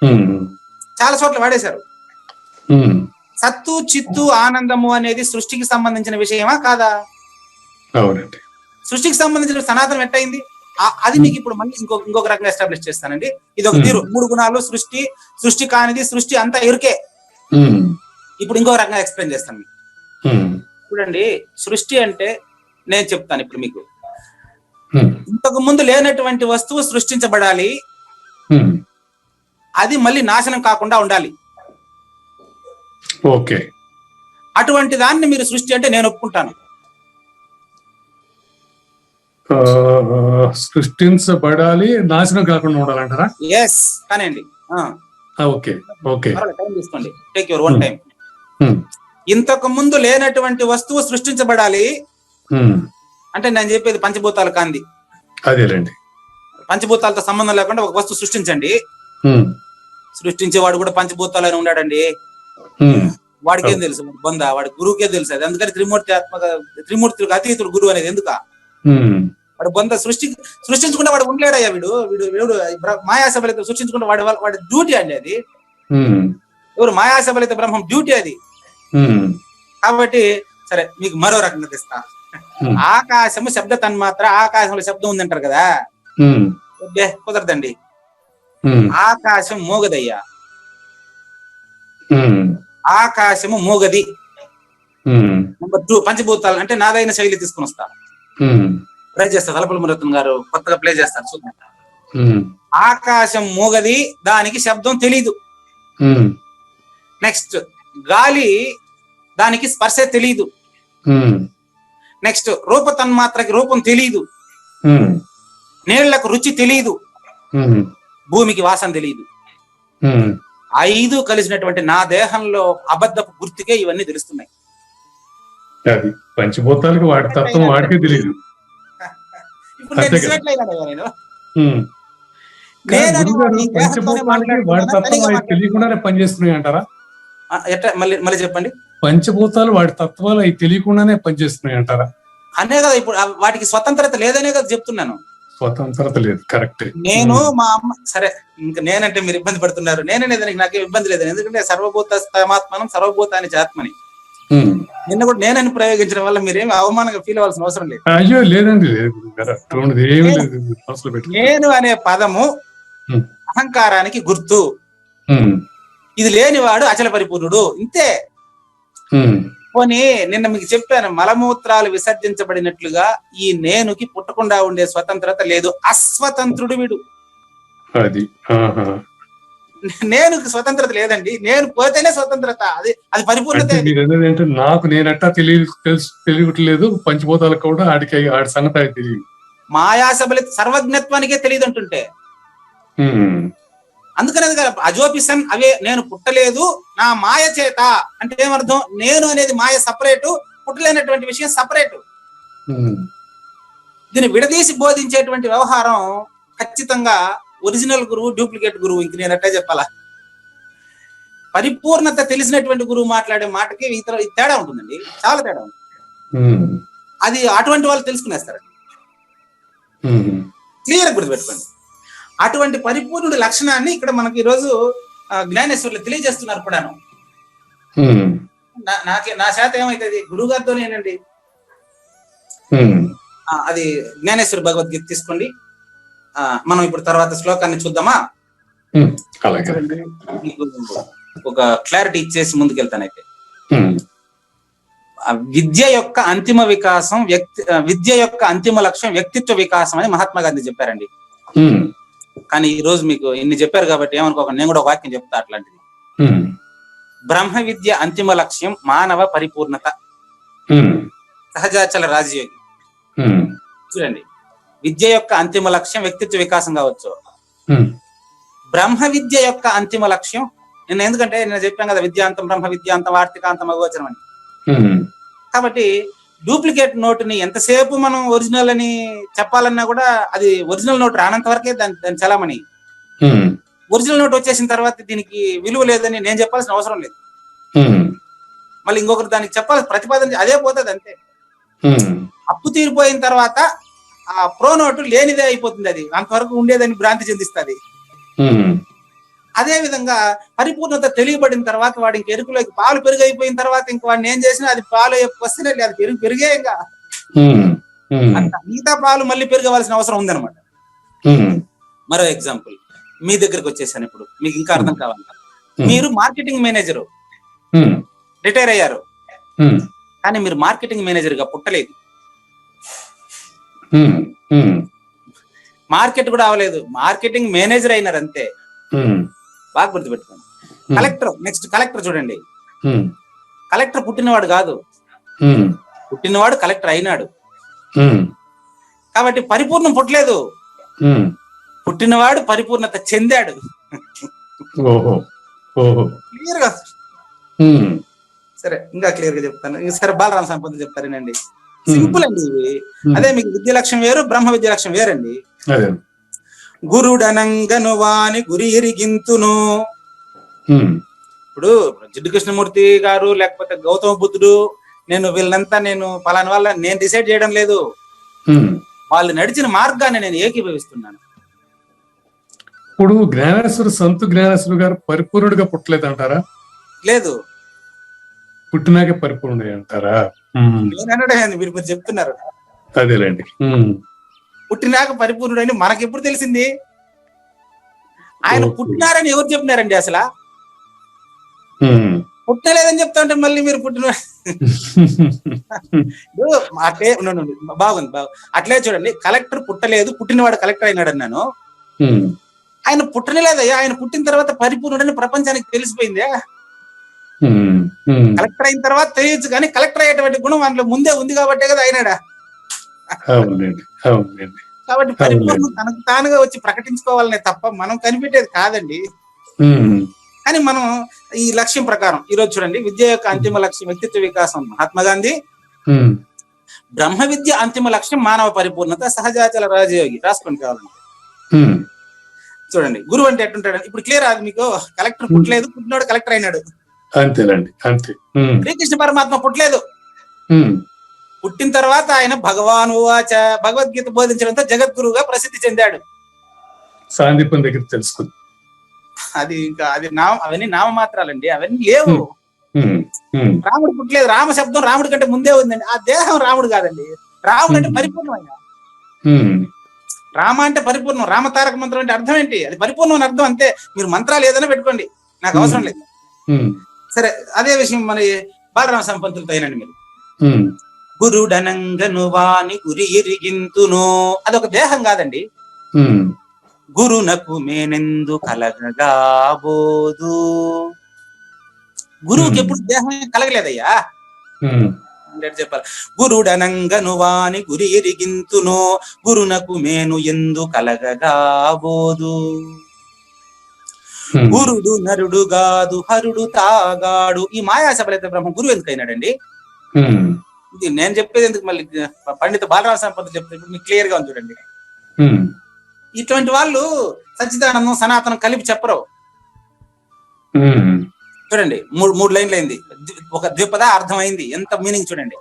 ఉమ్, చాలా చోట్ల వాడేశారు. ఉమ్, సత్తు చిత్తు ఆనందము అనేది సృష్టికి సంబంధించిన విషయమా కాదా? అవునండి. సృష్టికి సంబంధించిన సనాతనం ఎట్టయింది? అది మీకు ఇప్పుడు మళ్ళీ ఇంకొక రకంగా ఎస్టాబ్లిష్ చేస్తానండి. ఇది ఒక తీరు. 3 గుణాలు, సృష్టి కానిది, సృష్టి అంతా ఎరుకే. ఇప్పుడు ఇంకొక రకంగా ఎక్స్ప్లెయిన్ చేస్తాను మీకు. చూడండి, సృష్టి అంటే నేను చెప్తాను ఇప్పుడు మీకు. ఇంతకు ముందు లేనటువంటి వస్తువు సృష్టించబడాలి, అది మళ్ళీ నాశనం కాకుండా ఉండాలి. ఓకే. అటువంటి దాన్ని మీరు సృష్టి అంటే నేను ఒప్పుకుంటాను. సృష్టించబడాలి, నాశనం కాకుండా ఉండాలంటారా? ఎస్, కానివ్వండి. Okay, okay. టైం తీసుకోండి, టేక్ యువర్ ఓన్ టైం. ఇంతకు ముందు లేనటువంటి వస్తువు సృష్టించబడాలి అంటే నేను చెప్పేది పంచభూతాలు కాంది. అదేలేండి. పంచభూతాలతో సంబంధం లేకుండా ఒక వస్తువు సృష్టించండి. సృష్టించేవాడు కూడా పంచభూతాలని ఉన్నాడండి. వాడికేం తెలుసు? బొంద, వాడి గురువుకే తెలుసు. అది అందుకని త్రిమూర్తులకు అతీతుడు గురువు అనేది. ఎందుక వాడు బొంద సృష్టించుకుంటే వాడు ఉండలేడయ్యా. వీడు మాయాశబలిత సృష్టించుకుంటే వాడి డ్యూటీ అండి అది. ఎవరు? మాయాశబలిత బ్రహ్మం డ్యూటీ అది. కాబట్టి సరే, మీకు మరో రకంగా తెస్తా. ఆకాశము శబ్ద తన్మాత్ర, ఆకాశంలో శబ్దం ఉందంటారు కదా. కుదరదండి. ఆకాశం మోగదయ్యా. ఆకాశము మోగది. నెంబర్ 2, పంచభూతాలు అంటే నాదైన శైలి తీసుకుని వస్తా. ప్లే చేస్తారు తలపల మురత్న గారు, కొత్తగా ప్లే చేస్తారు చూద్దాం. ఆకాశం మోగది, దానికి శబ్దం తెలీదు. నెక్స్ట్, గాలి, దానికి స్పర్శ తెలీదు. నెక్స్ట్, రూప తన్మాత్రకి రూపం తెలీదు. నీళ్లకు రుచి తెలీదు. భూమికి వాసన తెలీదు. 5 కలిసినటువంటి నా దేహంలో అబద్ధపు గుర్తుకే ఇవన్నీ తెలుస్తున్నాయి. అది పంచభూతాలకు వాడి తత్వం వాడికే తెలియదు. పంచభూతాలకి వాడి తత్వం తెలియకుండానే పనిచేస్తున్నాయి అంటారా? మళ్ళీ చెప్పండి. పంచభూతాలు వాడి తత్వాలు అవి తెలియకుండానే పనిచేస్తున్నాయి అంటారా? అనే కదా ఇప్పుడు వాటికి స్వతంత్రత లేదనే కదా చెప్తున్నాను. స్వతంత్రత లేదు, కరెక్ట్. నేను మా అమ్మ సరే, ఇంకా నేనంటే మీరు ఇబ్బంది పడుతున్నారు. నేననేది నాకేం ఇబ్బంది లేదు. ఎందుకంటే సర్వభూత స్థమాత్మనం సర్వభూతాన్ని ఆత్మని నిన్న కూడా నేనని ప్రయోగించడం వల్ల మీరేమి అవమానంగా ఫీల్ అవ్వాల్సిన అవసరం లేదు. అయ్యో లేదండి, నేను అనే పదము అహంకారానికి గుర్తు. ఇది లేనివాడు అచల పరిపూర్ణుడు, ఇంతే. పోనీ నిన్న మీకు చెప్పాను, మలమూత్రాలు విసర్జించబడినట్లుగా ఈ నేనుకి పుట్టకుండా ఉండే స్వతంత్రత లేదు. అస్వతంత్రుడు వీడు. నేనుకి స్వతంత్రత లేదండి. నేను పోతేనే స్వతంత్రత. అది పరిపూర్ణత. నాకు నేనట్టా తెలియట్లేదు, పంచభూతాలకు కూడా ఆడి సంగతి తెలియదు. మాయాశబలి సర్వజ్ఞత్వానికే తెలియదు అంటుంటే. అందుకనే అజోపిసన్ అవే, నేను పుట్టలేదు నా మాయ చేత అంటే ఏమర్థం? నేను అనేది మాయ సపరేటు, పుట్టలేనటువంటి విషయం సపరేటు. దీన్ని విడదీసి బోధించేటువంటి వ్యవహారం ఖచ్చితంగా ఒరిజినల్ గురువు, డూప్లికేట్ గురువు. ఇంక నేను ఎట్లా చెప్పాలా? పరిపూర్ణత తెలిసినటువంటి గురువు మాట్లాడే మాటకి తేడా ఉంటుందండి, చాలా తేడా ఉంటుంది. అది అటువంటి వాళ్ళు తెలుసుకునేస్తారండి. క్లియర్ గుర్తుపెట్టుకోండి. అటువంటి పరిపూర్ణుడి లక్షణాన్ని ఇక్కడ మనకి ఈరోజు జ్ఞానేశ్వర్లు తెలియజేస్తున్నారు కూడాను. నా శాతం ఏమైతుంది? గురువు గారితోనేనండి. అది జ్ఞానేశ్వరి భగవద్గీత తీసుకోండి. మనం ఇప్పుడు తర్వాత శ్లోకాన్ని చూద్దామా? మీకు ఒక క్లారిటీ ఇచ్చేసి ముందుకెళ్తానైతే. విద్య యొక్క అంతిమ వికాసం విద్య యొక్క అంతిమ లక్ష్యం వ్యక్తిత్వ వికాసం అని మహాత్మా గాంధీ చెప్పారండి. కానీ ఈ రోజు మీకు ఇన్ని చెప్పారు కాబట్టి ఏమనుకోకండి, నేను కూడా ఒక వాక్యం చెప్తా అట్లాంటిది. బ్రహ్మ విద్య అంతిమ లక్ష్యం మానవ పరిపూర్ణత. సహజాచల రాజయోగి. చూడండి, విద్య యొక్క అంతిమ లక్ష్యం వ్యక్తిత్వ వికాసం కావచ్చు. బ్రహ్మ విద్య యొక్క అంతిమ లక్ష్యం, ఎందుకంటే నేను చెప్పాను కదా, విద్యాంతం బ్రహ్మ విద్యాంతం వార్తికాంతం అగోచరం అని. కాబట్టి డూప్లికేట్ నోటుని ఎంతసేపు మనం ఒరిజినల్ అని చెప్పాలన్నా కూడా అది ఒరిజినల్ నోట్ రానంత వరకే దాని చలామణి. ఒరిజినల్ నోట్ వచ్చేసిన తర్వాత దీనికి విలువ లేదని నేను చెప్పాల్సిన అవసరం లేదు. మళ్ళీ ఇంకొకరు దానికి చెప్పాల్సిన ప్రతిపాదన అదే పోతుంది అంతే. అప్పు తీరిపోయిన తర్వాత ఆ ప్రో నోటు లేనిదే అయిపోతుంది, అది అంతవరకు ఉండేదని భ్రాంతి చెందిస్తుంది. అదే విధంగా పరిపూర్ణత తెలియబడిన తర్వాత వాడి ఇంక ఎరుకులోకి పాలు పెరుగైపోయిన తర్వాత ఇంక వాడిని ఏం చేసినా అది పాలు వస్తేనే అది పెరిగే ఇంకా మిగతా పాలు మళ్ళీ పెరగవలసిన అవసరం ఉందన్నమాట. మరో ఎగ్జాంపుల్ మీ దగ్గరకు వచ్చేసాను, ఇప్పుడు మీకు ఇంకా అర్థం కావాలి. మీరు మార్కెటింగ్ మేనేజరు, రిటైర్ అయ్యారు, కానీ మీరు మార్కెటింగ్ మేనేజర్ గా పుట్టలేదు. మార్కెట్ కూడా అవ్వలేదు, మార్కెటింగ్ మేనేజర్ అయినారు అంతే. బాగా గుర్తుపెట్టుకోండి. నెక్స్ట్ కలెక్టర్ చూడండి. కలెక్టర్ పుట్టినవాడు కాదు, పుట్టినవాడు కలెక్టర్ అయినాడు. కాబట్టి పరిపూర్ణం పుట్టలేదు, పుట్టినవాడు పరిపూర్ణత చెందాడు. క్లియర్ గా, సరే ఇంకా క్లియర్ గా చెప్తాను. సరే బాలరామ సంపద చెప్తారేనండి, సింపుల్ అండి ఇవి. అదే మీకు విద్య లక్ష్యం వేరు, బ్రహ్మ విద్య లక్ష్యం వేరండి. గురుడనంగను వాని గురి ఎరిగింతును. ఇప్పుడు జిడ్డు కృష్ణమూర్తి గారు లేకపోతే గౌతమ బుద్ధుడు, వీళ్ళంతా నేను పలానా వాళ్ళ నేను డిసైడ్ చేయడం లేదు, వాళ్ళు నడిచిన మార్గాన్ని నేను ఏకీభవిస్తున్నాను. ఇప్పుడు సంతు జ్ఞానేశ్వరు గారు పరిపూర్ణుడిగా పుట్టలేదు అంటారా? లేదు, పుట్టినాకే పరిపూర్ణుడు అంటారా? నేను మీరు చెప్తున్నారు. అదేలేండి, పుట్టినాక పరిపూర్ణుడని మనకెప్పుడు తెలిసింది? ఆయన పుట్టినారని ఎవరు చెప్పినారండి? అసలు పుట్టలేదని చెప్తా ఉంటే మళ్ళీ మీరు పుట్టిన అట్లే బాగుంది. అట్లే చూడండి, కలెక్టర్ పుట్టలేదు, పుట్టినవాడు కలెక్టర్ అయినాడు అన్నాను. ఆయన పుట్టలేదయ్యా, ఆయన పుట్టిన తర్వాత పరిపూర్ణుడని ప్రపంచానికి తెలిసిపోయిందే. కలెక్టర్ అయిన తర్వాత తెలియచ్చు, కానీ కలెక్టర్ అయ్యేటువంటి గుణం అందులో ముందే ఉంది కాబట్టే కదా అయినాడా. కాబట్టి పరిపూర్ణం తనకు తానుగా వచ్చి ప్రకటించుకోవాలనే తప్ప మనం కనిపెట్టేది కాదండి. కానీ మనం ఈ లక్ష్యం ప్రకారం ఈరోజు చూడండి, విద్య యొక్క అంతిమ లక్ష్యం వ్యక్తిత్వ వికాసం మహాత్మా గాంధీ, బ్రహ్మ విద్య అంతిమ లక్ష్యం మానవ పరిపూర్ణత సహజాచల రాజయోగి. రాసుకోండి కావాలంటే. చూడండి, గురువు అంటే ఎట్టుంటాడు ఇప్పుడు క్లియర్ అది మీకు. కలెక్టర్ పుట్టలేదు, పుట్టినోడు కలెక్టర్ అయినాడు. అంతేనండి, అంతే. శ్రీకృష్ణ పరమాత్మ పుట్టలేదు, పుట్టిన తర్వాత ఆయన భగవాన్ వాచ భగవద్గీత బోధించడంతో జగద్గురువుగా ప్రసిద్ధి చెందాడు. సాందీపం దగ్గర తెలుసుకుంది. అది ఇంకా అది అవన్నీ నామమాత్రాలండి, అవన్నీ లేవు. రాముడు పుట్టలేదు, రామ శబ్దం రాముడి కంటే ముందే ఉందండి. ఆ దేహం రాముడు కాదండి, రాముడు అంటే పరిపూర్ణమైన. రామ అంటే పరిపూర్ణం, రామతారక మంత్రం అంటే అర్థం ఏంటి? అది పరిపూర్ణం అని అర్థం, అంతే. మీరు మంత్రాలు ఏదైనా పెట్టుకోండి, నాకు అవసరం లేదు. సరే, అదే విషయం మన బాలరామ సంపంతులతో అయినండి. మీరు గురుడనంగను వాని గురి ఎరిగింతును, అదొక దేహం కాదండి. గురునకు మేనెందు కలగబోదు. గురువుకి ఎప్పుడు దేహం కలగలేదయ్యా. చెప్పాలి, గురుడనంగను వాని గురి ఎరిగింతును, గురునకు మేను ఎందు కలగబోదు. గురుడు నరుడు గాదు హరుడు తాగాడు. ఈ మాయాశబలైతే బ్రహ్మ గురువు ఎందుకు అయినాడండి? ఇది నేను చెప్పేది ఎందుకు, మళ్ళీ పండిత బాలరామ సంపద చెప్తే మీకు క్లియర్ గా ఉంది చూడండి. ఇటువంటి వాళ్ళు సచ్చిదానందం సనాతనం కలిపి చెప్పరు. చూడండి, మూడు లైన్లు అయింది, ఒక ద్విపద అర్థమైంది. ఎంత మీనింగ్ చూడండి.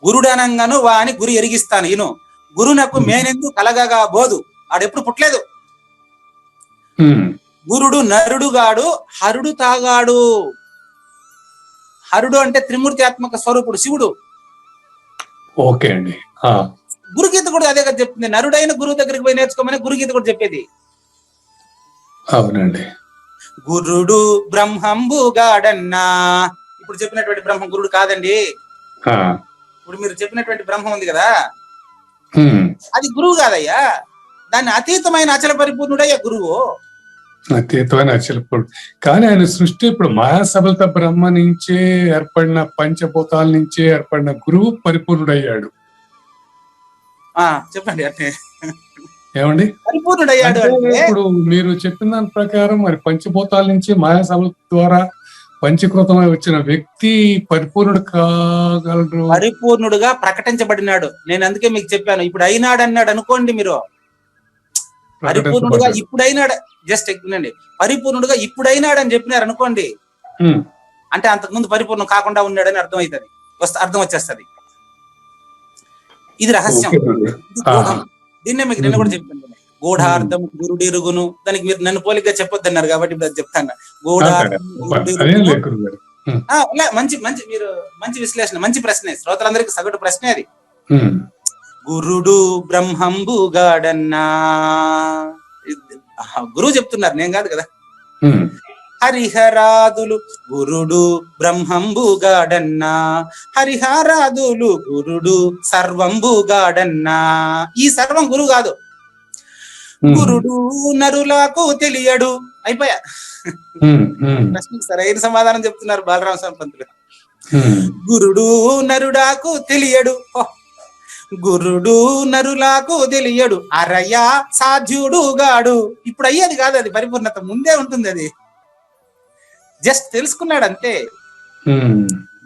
గురుడనంగాను వాని గురి ఎరిగిస్తాను ఇను, గురునకు మేనెందు కలగగా బోదు. ఆడెప్పుడు పుట్టలేదు. గురుడు నరుడుగాడు హరుడు తాగాడు. హరుడు అంటే త్రిమూర్తి ఆత్మక స్వరూపుడు శివుడు. ఓకే అండి. గురుగీత కూడా అదే కదా చెప్తుంది, నరుడైన గురువు దగ్గరికి పోయి నేర్చుకోమని గురుగీత కూడా చెప్పేది. అవునండి. గురుడు బ్రహ్మంబుగాడన్నా. ఇప్పుడు చెప్పినటువంటి బ్రహ్మం గురుడు కాదండి. ఆ, ఇప్పుడు మీరు చెప్పినటువంటి బ్రహ్మం ఉంది కదా, ఉమ్. అది గురువు కాదయ్యా, దాన్ని అతీతమైన అచల పరిపూర్ణుడయ్యా గురువు. అతీతమైన అచలపుడు. కానీ ఆయన సృష్టి ఇప్పుడు మహాసబలత బ్రహ్మ నుంచే ఏర్పడిన పంచభూతాల నుంచే ఏర్పడిన గురువు పరిపూర్ణుడయ్యాడు. చెప్పండి అంటే ఏమండి? పరిపూర్ణుడయ్యాడు అంటే అంటే ఇప్పుడు మీరు చెప్పిన దాని ప్రకారం మరి పంచభూతాల నుంచి మాయాసబల ద్వారా పంచకృతమై వచ్చిన వ్యక్తి పరిపూర్ణుడు కాగలరు. పరిపూర్ణుడుగా ప్రకటించబడినాడు. నేను అందుకే మీకు చెప్పాను, ఇప్పుడు అయినాడు అన్నాడు అనుకోండి మీరు, పరిపూర్ణుడుగా ఇప్పుడైనాడు, జస్ట్ వినండి, పరిపూర్ణుడుగా ఇప్పుడైనాడు అని చెప్పినారు అనుకోండి, అంటే అంతకుముందు పరిపూర్ణం కాకుండా ఉన్నాడని అర్థం అవుతుంది, అర్థం వచ్చేస్తుంది. ఇది రహస్యం. దీన్నే మీకు నిన్న కూడా చెప్పాను, గూఢార్థం గురుడిరుగును. దానికి మీరు నన్ను పోలికగా చెప్పొద్దన్నారు కాబట్టి ఇప్పుడు అది చెప్తాను. గూఢార్థం మంచి మంచి మీరు మంచి విశ్లేషణ, మంచి ప్రశ్నే, శ్రోతలందరికీ సగటు ప్రశ్నే అది. గురుడు బ్రహ్మంబుగాడన్నా, గురువు చెప్తున్నారు, నేను కాదు కదా. హరిహరాదులు గురుడు బ్రహ్మంబుగాడన్నా, హరిహరాదులు గురుడు సర్వంబుగాడన్నా. ఈ సర్వం గురువు కాదు, గురుడు నరులకు తెలియడు. అయిపోయా, ప్రశ్నకు సరైన సమాధానం చెప్తున్నారు బాలరామ స్వామి పంతులు. గురుడు నరుడాకు తెలియడు, గురుడు నరులకు తెలియడు, అరయ్య సాధ్యుడు గాడు. ఇప్పుడు అయ్యేది కాదు, అది పరిపూర్ణత ముందే ఉంటుంది, అది జస్ట్ తెలుసుకున్నాడు అంతే.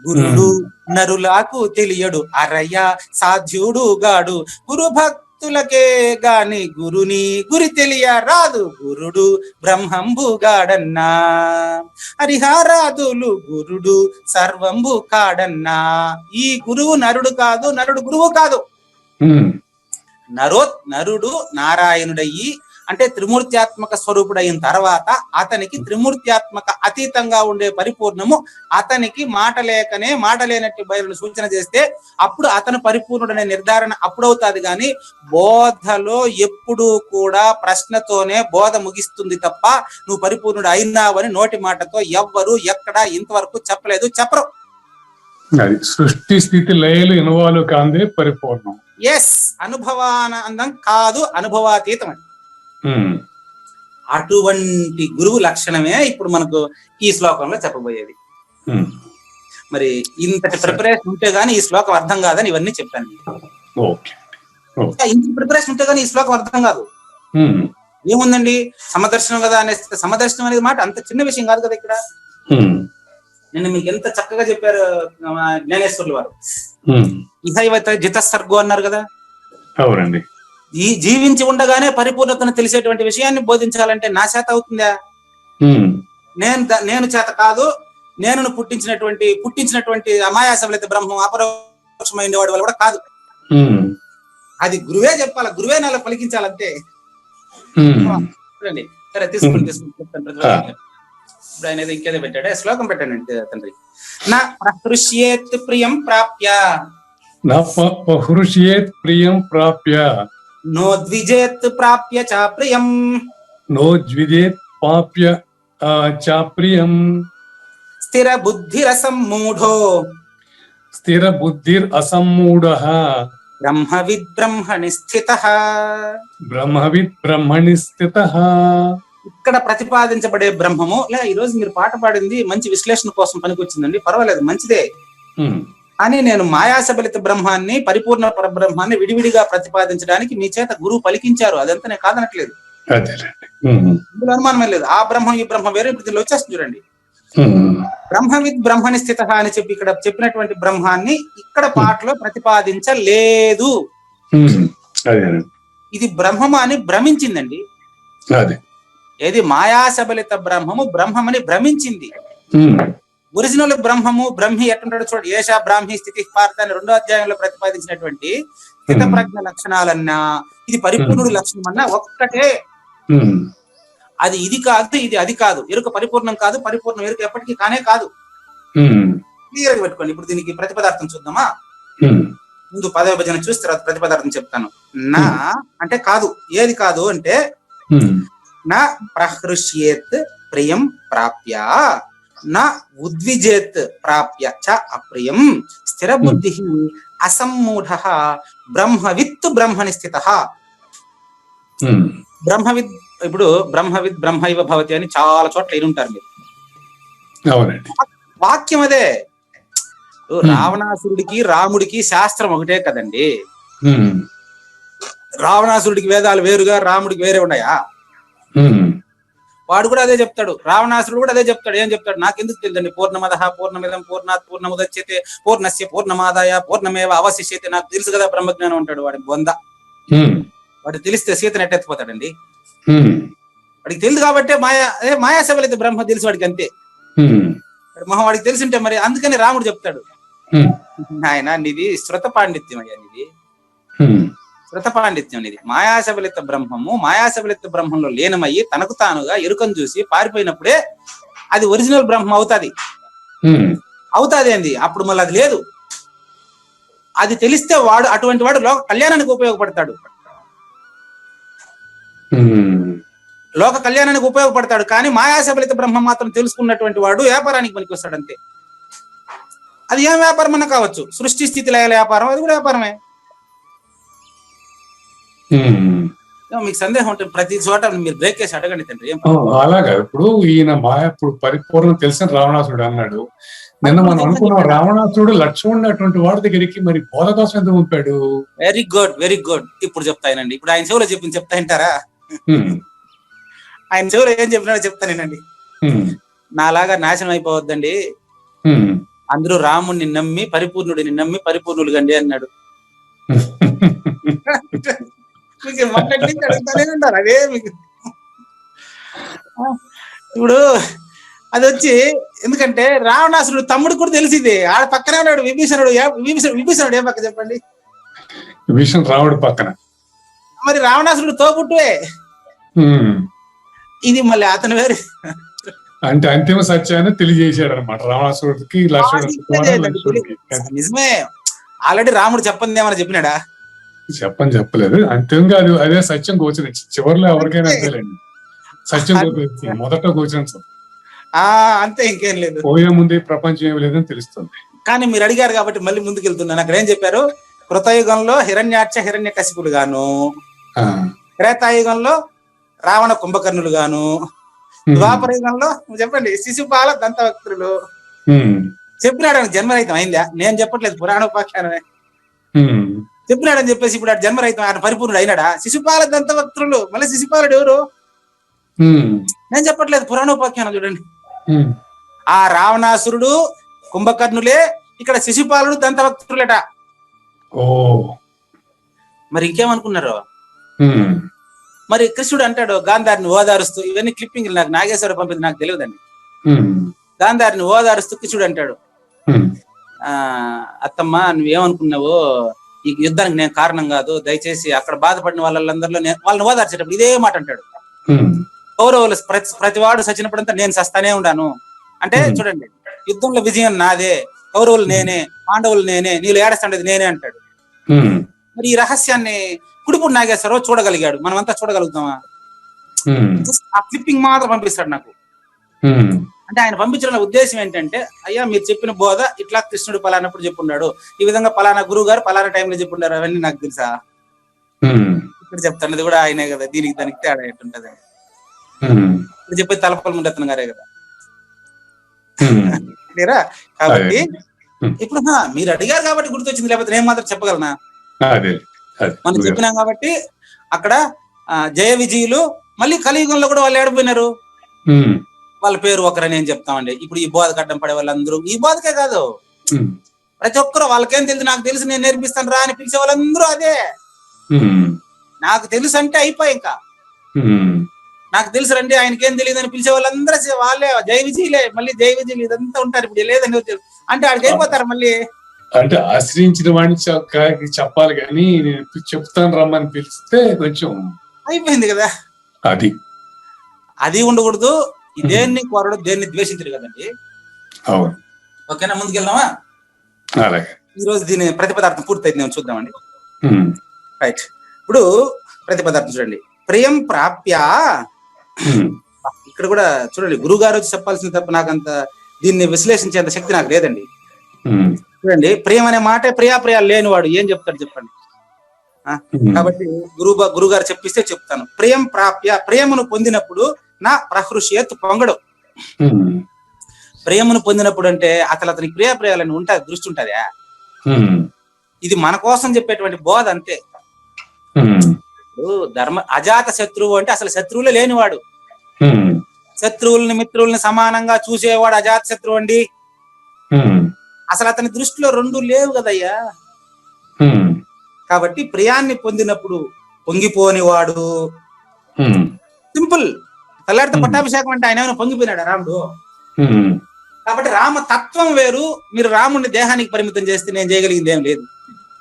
గురుడు నరులకు తెలియడు, అరయ్య సాధ్యుడు గాడు. గురు భక్తులకే గాని గురుని గురి తెలియ రాదు, గురుడు బ్రహ్మంబు గాడన్నా, హరిహరాదులు గురుడు సర్వంబు కాడన్నా. ఈ గురువు నరుడు కాదు, నరుడు గురువు కాదు. నరుడు నారాయణుడయ్యి, అంటే త్రిమూర్త్యాత్మక స్వరూపుడైన తర్వాత అతనికి త్రిమూర్త్యాత్మక అతీతంగా ఉండే పరిపూర్ణము అతనికి మాట లేకనే, మాట లేనట్టు బయలు సూచన చేస్తే అప్పుడు అతను పరిపూర్ణుడనే నిర్ధారణ అప్పుడవుతాది. కానీ బోధలో ఎప్పుడూ కూడా ప్రశ్నతోనే బోధ ముగిస్తుంది తప్ప నువ్వు పరిపూర్ణుడు అయినావని నోటి మాటతో ఎవ్వరు ఎక్కడా ఇంతవరకు చెప్పలేదు, చెప్పరు. అది సృష్టి స్థితి లయలు ఇన్వాల్వ్ కాందే పరిపూర్ణం. ఎస్, అనుభవానందం కాదు, అనుభవాతీతం. అటువంటి గురువు లక్షణమే ఇప్పుడు మనకు ఈ శ్లోకంలో చెప్పబోయేది. మరి ఇంతటి ప్రిపరేషన్ ఉంటే గానీ ఈ శ్లోకం అర్థం కాదని ఇవన్నీ చెప్పాను. ఇంత ప్రిపరేషన్ ఉంటే గానీ ఈ శ్లోకం అర్థం కాదు. ఏముందండి, సమదర్శనం కదా అనేస్తే, సమదర్శనం అనేది మాట అంత చిన్న విషయం కాదు కదా. ఇక్కడ నేను మీకు ఎంత చక్కగా చెప్పారు జ్ఞానేశ్వర్లు వారు, ఇహైవత జితసర్గో అన్నారు కదా. అవునండి. ఈ జీవించి ఉండగానే పరిపూర్ణతను తెలిసేటువంటి విషయాన్ని బోధించాలంటే నా చేత అవుతుందా? నేను చేత కాదు. నేను పుట్టించినటువంటి అమాయాసవలైతే బ్రహ్మం అపరోక్షమైన వాడి వల్ల కూడా కాదు. అది గురువే చెప్పాలి, గురువే నెల పలికించాలంతే. సరే తీసుకుని చెప్తాను. ఇప్పుడు ఆయన ఇంకేదో పెట్టాడే శ్లోకం పెట్టానండి తండ్రి. నా ప్రహృష్యేత్ ప్రియం ప్రాప్య, నా ప్రహృష్యేత్ ప్రియం ప్రాప్య, నో ద్విజేత్ ప్రాప్య చ ప్రియం, నో ద్విజేత్ ప్రాప్య చ ప్రియం, స్థిర బుద్ధిరసమ్మూఢో, స్థిర బుద్ధిర్ అసమ్మూఢః, బ్రహ్మవిద్ బ్రహ్మణి స్థితః, బ్రహ్మవిద్ బ్రహ్మణి స్థితః. ఇక్కడ ప్రతిపాదించబడే బ్రహ్మము, ఈ రోజు మీరు పాట పాడింది మంచి విశ్లేషణ కోసం పనికొచ్చిందండి, పర్వాలేదు, మంచిదే. కానీ నేను మాయాసబలిత బ్రహ్మాన్ని, పరిపూర్ణ పరబ్రహ్మాన్ని విడివిడిగా ప్రతిపాదించడానికి మీ చేత గురువు పలికించారు, అదంతా నేను కాదనట్లేదు, ఇందులో అనుమానమే లేదు. ఆ బ్రహ్మం ఈ బ్రహ్మ వేరే. ఇప్పుడు దీనిలో వచ్చేస్తుంది చూడండి, బ్రహ్మవిద్ బ్రహ్మని స్థిత అని చెప్పి ఇక్కడ చెప్పినటువంటి బ్రహ్మాన్ని ఇక్కడ పాటలో ప్రతిపాదించలేదు. ఇది బ్రహ్మము అని భ్రమించిందండి. ఏది మాయాసబలిత బ్రహ్మము బ్రహ్మమని భ్రమించింది. ఒరిజినల్ బ్రహ్మము బ్రహ్మి ఎట్టుంటాడో చూడండి. ఏషా బ్రాహ్మీ స్థితి పార్త అని 2వ అధ్యాయంలో ప్రతిపాదించినటువంటి స్థిత ప్రజ్ఞ లక్షణాలన్నా, ఇది పరిపూర్ణుడు లక్షణం అన్నా ఒక్కటే. అది ఇది కాదు, ఇది అది కాదు. ఎరుక పరిపూర్ణం కాదు, పరిపూర్ణం ఎరుక ఎప్పటికీ కానే కాదు. క్లియర్ గా పెట్టుకోండి. ఇప్పుడు దీనికి ప్రతిపదార్థం చూద్దామా? ముందు పదవ భజన చూసి తర్వాత ప్రతిపదార్థం చెప్తాను. నా అంటే కాదు, ఏది కాదు అంటే, నా ప్రహృష్యేత్ ప్రియం ప్రాప్య, నా ఉద్విజేత్ ప్రాప్య చ అప్రియం స్థిర బుద్ధి అసమ్మూఢ బ్రహ్మవిత్ బ్రహ్మని స్థిత. బ్రహ్మవిద్, ఇప్పుడు బ్రహ్మవిద్ బ్రహ్మైవ భవతి అని చాలా చోట్ల వినుంటారు మీరు. అవునండి. వాక్యం అదే. రావణాసురుడికి రాముడికి శాస్త్రం ఒకటే కదండి. రావణాసురుడికి వేదాలు వేరుగా, రాముడికి వేరే ఉన్నాయా? వాడు కూడా అదే చెప్తాడు, రావణాసురుడు కూడా అదే చెప్తాడు. ఏం చెప్తాడు? నాకెందుకు తెలియదండి. పూర్ణమదః పూర్ణమిదం పూర్ణాత్ పూర్ణముదచ్యతే పూర్ణస్య పూర్ణమాదాయ పూర్ణమేవ అవశిష్యతే. నాకు తెలుసు కదా బ్రహ్మజ్ఞానం అంటాడు. వాడి బొంద. వాడు తెలిస్తే సీతను ఎట్టెత్తిపోతాడండి. వాడికి తెలుసు కాబట్టి మాయా సబలిత బ్రహ్మ తెలుసు వాడికి, అంతే. వాడికి తెలిసింటే మరి అందుకని రాముడు చెప్తాడు, ఆయన నీది శృత పాండిత్యం అయ్యా, నీది శృత పాండిత్యం, నీది మాయాశబలిత బ్రహ్మము. మాయాశబలిత బ్రహ్మంలో లీనమయ్యి తనకు తానుగా ఎరుకను చూసి పారిపోయినప్పుడే అది ఒరిజినల్ బ్రహ్మ అవుతాది. అంది. అప్పుడు మళ్ళీ అది లేదు. అది తెలిస్తే వాడు, అటువంటి వాడు లోక కళ్యాణానికి ఉపయోగపడతాడు. లోక కళ్యాణానికి ఉపయోగపడతాడు. కానీ మాయాశబలిత బ్రహ్మ మాత్రం తెలుసుకున్నటువంటి వాడు వ్యాపారానికి పనికి వస్తాడు, అంతే. అది ఏం వ్యాపారం అన్న కావచ్చు. సృష్టి స్థితి లయాల వ్యాపారం, అది కూడా వ్యాపారమే. మీకు సందేహం ఉంటుంది ప్రతి చోట మీరు బ్రేక్ చేసి అడగండి తండ్రి. అలాగా ఇప్పుడు ఈయన ఇప్పుడు పరిపూర్ణం తెలిసిన రావణాసురుడు అన్నాడు. నిన్న మనం అనుకున్నాం రావణాసురుడు లక్ష్మణుడు అటువంటి వాడి దగ్గరికి మరి బోధ కోసం ఎందుకు పంపాడు? Very good, very good. ఇప్పుడు చెప్తానండి. ఇప్పుడు ఆయన చెవులో చెప్తా వింటారా? ఆయన చెవులో ఏం చెప్పినాడో చెప్తానేనండి. నాలాగా నాశనం అయిపోవద్దండి, అందరూ రాముడిని నమ్మి పరిపూర్ణుడిని నమ్మి పరిపూర్ణులు గండి అన్నాడు. అదే మీకు ఇప్పుడు అది వచ్చి, ఎందుకంటే రావణాసురుడు తమ్ముడు కూడా తెలిసింది. ఆడ పక్కనే ఉన్నాడు విభీషణుడు. విభీషణుడు ఏం పక్క చెప్పండి? విభీషణుడు రాముడు పక్కన. మరి రావణాసురుడు తోబుట్టువే. ఇది మళ్ళీ అతను వేరు అంటే అంతిమ సత్యాన్ని తెలియజేశాడు అనమాట రావణాసురుడికి. నిజమే. ఆల్రెడీ రాముడు చెప్పండి ఏమని చెప్పినాడా? చెప్పలేదు. అంతిమంగా అదే సత్యం గోచరించి. చివరిలో ఎవరికైనా అంతేలేండి, సత్యం గోచరించి మొదట గోచరించదు. అంతే, ఇంకేం లేదు. పోయే ముందే ప్రపంచం ఏమి లేదని తెలుస్తుంది. కానీ మీరు అడిగారు కాబట్టి మళ్ళీ ముందుకు వెళ్తున్నాను. అక్కడ ఏం చెప్పారు? కృతయుగంలో హిరణ్యాక్ష హిరణ్య కశిపులు గాను, త్రేతాయుగంలో రావణ కుంభకర్ణులు గాను, ద్వాపర యుగంలో చెప్పండి శిశుపాల దంతవక్తులు. చెప్పినాడు జన్మరహితం అయిందా? నేను చెప్పట్లేదు, పురాణోపాఖ్యానమే. చెప్పినాడని చెప్పేసి ఇప్పుడు జన్మరహితం ఆయన పరిపూర్ణుడు అయినాడా? శిశుపాల దంతవక్తులు. మళ్ళీ శిశుపాలుడు ఎవరు? నేను చెప్పట్లేదు, పురాణోపాఖ్యానం చూడండి. ఆ రావణాసురుడు కుంభకర్ణులే, ఇక్కడ శిశుపాలుడు దంతవక్తులట. మరి ఇంకేమనుకున్నారు? మరి కృష్ణుడు అంటాడు గాంధారిని ఓదారుస్తూ, ఇవన్నీ క్లిప్పింగ్ నాకు నాగేశ్వర పంపింది, నాకు తెలియదండి. గాంధారిని ఓదారుస్తూ కృష్ణుడు అంటాడు, అత్తమ్మ నువ్వేమనుకున్నావు, ఈ యుద్ధానికి నేను కారణం కాదు, దయచేసి అక్కడ బాధపడిన వాళ్ళందరిలో వాళ్ళని ఓదార్చేటప్పుడు ఇదే మాట అంటాడు. కౌరవులు ప్రతివాడు సచ్చినప్పుడంతా నేను సస్తానే ఉన్నాను అంటే, చూడండి యుద్ధంలో విజయం నాదే, కౌరవులు నేనే, పాండవులు నేనే, నీళ్ళు ఏడస్తండేది నేనే అంటాడు. మరి ఈ రహస్యాన్ని కుడిపూడి నాగేశ్వరరావు చూడగలిగాడు, మనమంతా చూడగలుగుతామా? ఆ క్లిప్పింగ్ మాత్రం పంపిస్తాడు నాకు. అంటే ఆయన పంపించిన ఉద్దేశం ఏంటంటే, అయ్యా మీరు చెప్పిన బోధ ఇట్లా కృష్ణుడు పలానప్పుడు చెప్పున్నాడు, ఈ విధంగా పలానా గురువు గారు పలానా టైంలో చెప్పుండారు, అవన్నీ నాకు తెలుసా? ఇక్కడ చెప్తాను కూడా ఆయనే కదా, దీనికి దానికి తేడా ఎట్టుంటది? ఇప్పుడు చెప్పేది తలపల్లి ముందెత్తన గారే కదా. కాబట్టి ఇప్పుడు మీరు అడిగారు కాబట్టి గుర్తొచ్చింది, లేకపోతే నేను మాత్రం చెప్పగలనా? మనం చెప్పినాం కాబట్టి అక్కడ జయ విజయులు. మళ్ళీ కలియుగంలో కూడా వాళ్ళు ఏడిపోయినారు, వాళ్ళ పేరు ఒకరని ఏం చెప్తామండి. ఇప్పుడు ఈ బోధ కట్టం పడే వాళ్ళందరూ, ఈ బోధకే కాదు ప్రతి ఒక్కరు, వాళ్ళకేం తెలుసు, నాకు తెలుసు నేను నేర్పిస్తాను రా అని పిలిచే వాళ్ళందరూ అదే. నాకు తెలుసు అంటే అయిపోయి, ఇంకా నాకు తెలుసు రండి ఆయనకేం తెలియదు అని పిలిచే వాళ్ళందరూ వాళ్ళే జయ విజయులే. మళ్ళీ జయ విజయులు ఇదంతా ఉంటారు. ఇప్పుడు లేదని అంటే ఆడికి అయిపోతారు. మళ్ళీ అంటే ఆశ్రయించిన వాడిని చెప్పాలి కానీ చెప్తాను రమ్మని పిలిస్తే కొంచెం అయిపోయింది కదా. అది ఉండకూడదు. దేన్ని కోరడు, దేన్ని ద్వేషించడు కదండి. అవును, ఓకేనా? ముందుకెళ్దామా? ఈ రోజు దీని ప్రతిపదార్థం పూర్తయింది, మేము చూద్దామండి. రైట్. ఇప్పుడు ప్రతిపదార్థం చూడండి. ప్రియం ప్రాప్య. ఇక్కడ కూడా చూడండి, గురువు గారు వచ్చి చెప్పాల్సింది తప్ప నాకంత దీన్ని విశ్లేషించేంత శక్తి నాకు లేదండి. ఉమ్, చూడండి, ప్రేమ అనే మాటే ప్రియాప్రియాలు లేనివాడు ఏం చెప్తాడు చెప్పండి. కాబట్టి గురువు గారు చెప్పిస్తే చెప్తాను. ప్రియం ప్రాప్య, ప్రేమను పొందినప్పుడు నా ప్రహృష్యత్ పొంగడు. ఉమ్, ప్రేమను పొందినప్పుడు అంటే అతనికి ప్రియాప్రియాలని ఉంటుంది, దృష్టి ఉంటుందా? ఉమ్, ఇది మన కోసం చెప్పేటువంటి బోధ అంతే. ఉమ్, ధర్మ అజాత శత్రువు అంటే అసలు శత్రువులే లేనివాడు. ఉమ్, శత్రువుల్ని మిత్రుల్ని సమానంగా చూసేవాడు అజాత శత్రువు అండి. ఉమ్, అసలు అతని దృష్టిలో రెండు లేవు కదయ్యా. ఉమ్, కాబట్టి ప్రియాన్ని పొందినప్పుడు పొంగిపోనివాడు. ఉమ్, సింపుల్. తెల్లారితో పట్టాభిషేకం అంటే ఆయన ఏమైనా పొంగిపోయినాడా రాముడు? ఉమ్, కాబట్టి రామ తత్వం వేరు. మీరు రాముడిని దేహానికి పరిమితం చేస్తే నేను చేయగలిగింది ఏం లేదు.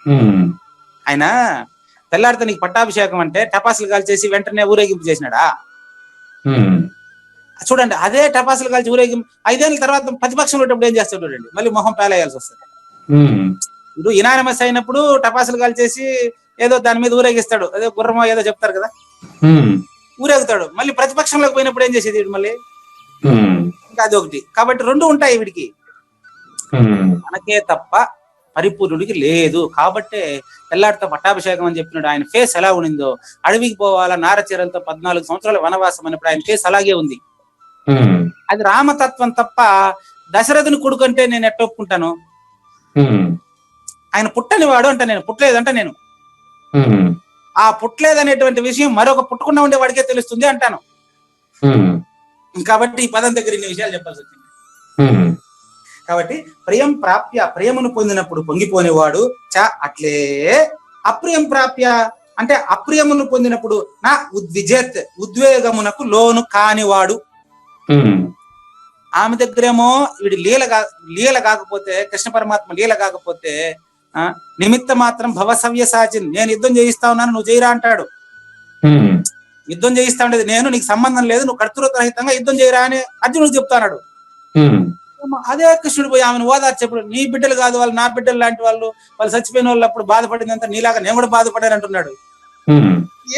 ఉమ్, ఆయన తెల్లారితో నీకు పట్టాభిషేకం అంటే టపాసులు కాల్చేసి వెంటనే ఊరేగింపు చేసినాడా? ఉమ్, చూడండి, అదే టపాసులు కాల్చి ఊరేగింపు 5 ఏళ్ళ తర్వాత ప్రతిపక్షంలో ఉన్నప్పుడు ఏం చేస్తాడు చూడండి, మళ్ళీ మొహం పేలేయాల్సి వస్తుంది. ఉమ్, ఇప్పుడు ఇనానిమస్ అయినప్పుడు టపాసులు కాల్చేసి ఏదో దాని మీద ఊరేగిస్తాడు, అదే గుర్రమో ఏదో చెప్తారు కదా, ఉమ్, ఊరేగుతాడు. మళ్ళీ ప్రతిపక్షంలోకి పోయినప్పుడు ఏం చేసేది మళ్ళీ? ఉమ్, ఇంకా అది ఒకటి. కాబట్టి రెండు ఉంటాయి వీడికి, ఉమ్, మనకే తప్ప పరిపూర్ణుడికి లేదు. కాబట్టి తెల్లారితో పట్టాభిషేకం అని చెప్పినాడు. ఆయన ఫేస్ ఎలా ఉండిందో, అడవికి పోవాలా నారచీరంతో 14 సంవత్సరాల వనవాసం అన్నప్పుడు ఆయన ఫేస్ అలాగే ఉంది. ఉమ్, అది రామతత్వం తప్ప దశరథుని కొడుకంటే నేను ఎట్ట ఒప్పుకుంటాను? ఉమ్, ఆయన పుట్టని వాడు అంట, నేను పుట్టలేదంట. నేను ఉమ్, ఆ పుట్టలేదనేటువంటి విషయం మరొక పుట్టకుండా ఉండే వాడికే తెలుస్తుంది అంటాను. ఉమ్, కాబట్టి ఈ పదం దగ్గర ఇన్ని విషయాలు చెప్పాల్సి వచ్చింది. ఉమ్, కాబట్టి ప్రియం ప్రాప్య, ప్రేమను పొందినప్పుడు పొంగిపోనేవాడు. అట్లే అప్రియం ప్రాప్య అంటే అప్రియమును పొందినప్పుడు నా ఉద్విజేత్, ఉద్వేగమునకు లోను కానివాడు. ఉమ్, ఆమె దగ్గరేమో వీడి లీల కాకపోతే, కృష్ణ పరమాత్మ లీల కాకపోతే నిమిత్త మాత్రం భవసవ్య సాచిన్, నేను యుద్ధం చేయిస్తా ఉన్నాను నువ్వు చేయరా అంటాడు. ఉమ్, యుద్ధం చేయిస్తా ఉండేది నేను, నీకు సంబంధం లేదు, నువ్వు కర్తృత్వరహితంగా యుద్ధం చేయరా అని అర్జునుడు చెప్తాడు. అదే కృష్ణుడు పోయి ఆమెను ఓదార్చేప్పుడు, నీ బిడ్డలు కాదు వాళ్ళు, నా బిడ్డలు లాంటి వాళ్ళు చచ్చిపోయిన వాళ్ళు అప్పుడు బాధపడిందంతా నీలాగా నేను కూడా బాధపడాను అంటున్నాడు.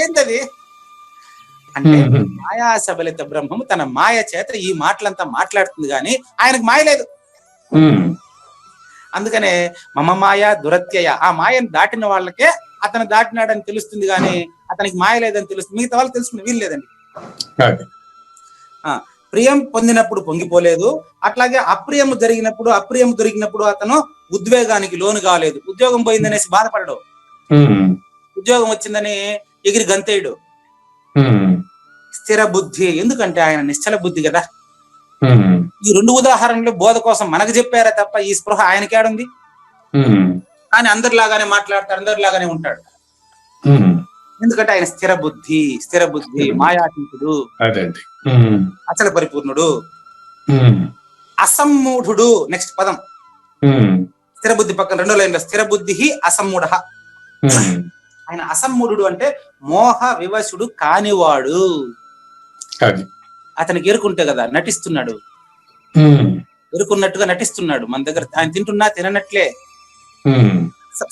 ఏంటది అంటే మాయా సబలిత బ్రహ్మము తన మాయ చేత ఈ మాటలంతా మాట్లాడుతుంది, కానీ ఆయనకు మాయ లేదు. అందుకనే మమ మాయ దురత్యయ, ఆ మాయను దాటిన వాళ్ళకే అతను దాటినాడని తెలుస్తుంది, కానీ అతనికి మాయ లేదని తెలుస్తుంది. మిగతా వాళ్ళు తెలుసుకుని వీలు లేదండి. ప్రియం పొందినప్పుడు పొంగిపోలేదు, అట్లాగే అప్రియము జరిగినప్పుడు, అప్రియము దొరికినప్పుడు అతను ఉద్వేగానికి లోను కాలేదు. ఉద్యోగం పోయిందనేసి బాధపడడు, ఉద్యోగం వచ్చిందని ఎగిరి గంతేయుడు. స్థిర బుద్ధి, ఎందుకంటే ఆయన నిశ్చల బుద్ధి కదా. ఈ 2 ఉదాహరణలు బోధ కోసం మనకు చెప్పారా తప్ప ఈ స్పృహ ఆయనకేడుంది. కానీ అందరిలాగానే మాట్లాడతాడు, అందరిలాగానే ఉంటాడు. ఎందుకంటే ఆయన స్థిర బుద్ధి మాయాతీతుడు, అచల పరిపూర్ణుడు, అసమ్మూఢుడు. నెక్స్ట్ పదం స్థిర బుద్ధి పక్కన 2వ లైన్లో స్థిర బుద్ధి అసమ్మూఢ. ఆయన అసమ్మూఢుడు అంటే మోహ వివశుడు కానివాడు. అతనికి ఎరుకుంటే కదా నటిస్తున్నాడు, ఎరుకున్నట్టుగా నటిస్తున్నాడు. మన దగ్గర ఆయన తింటున్నా తిననట్లే.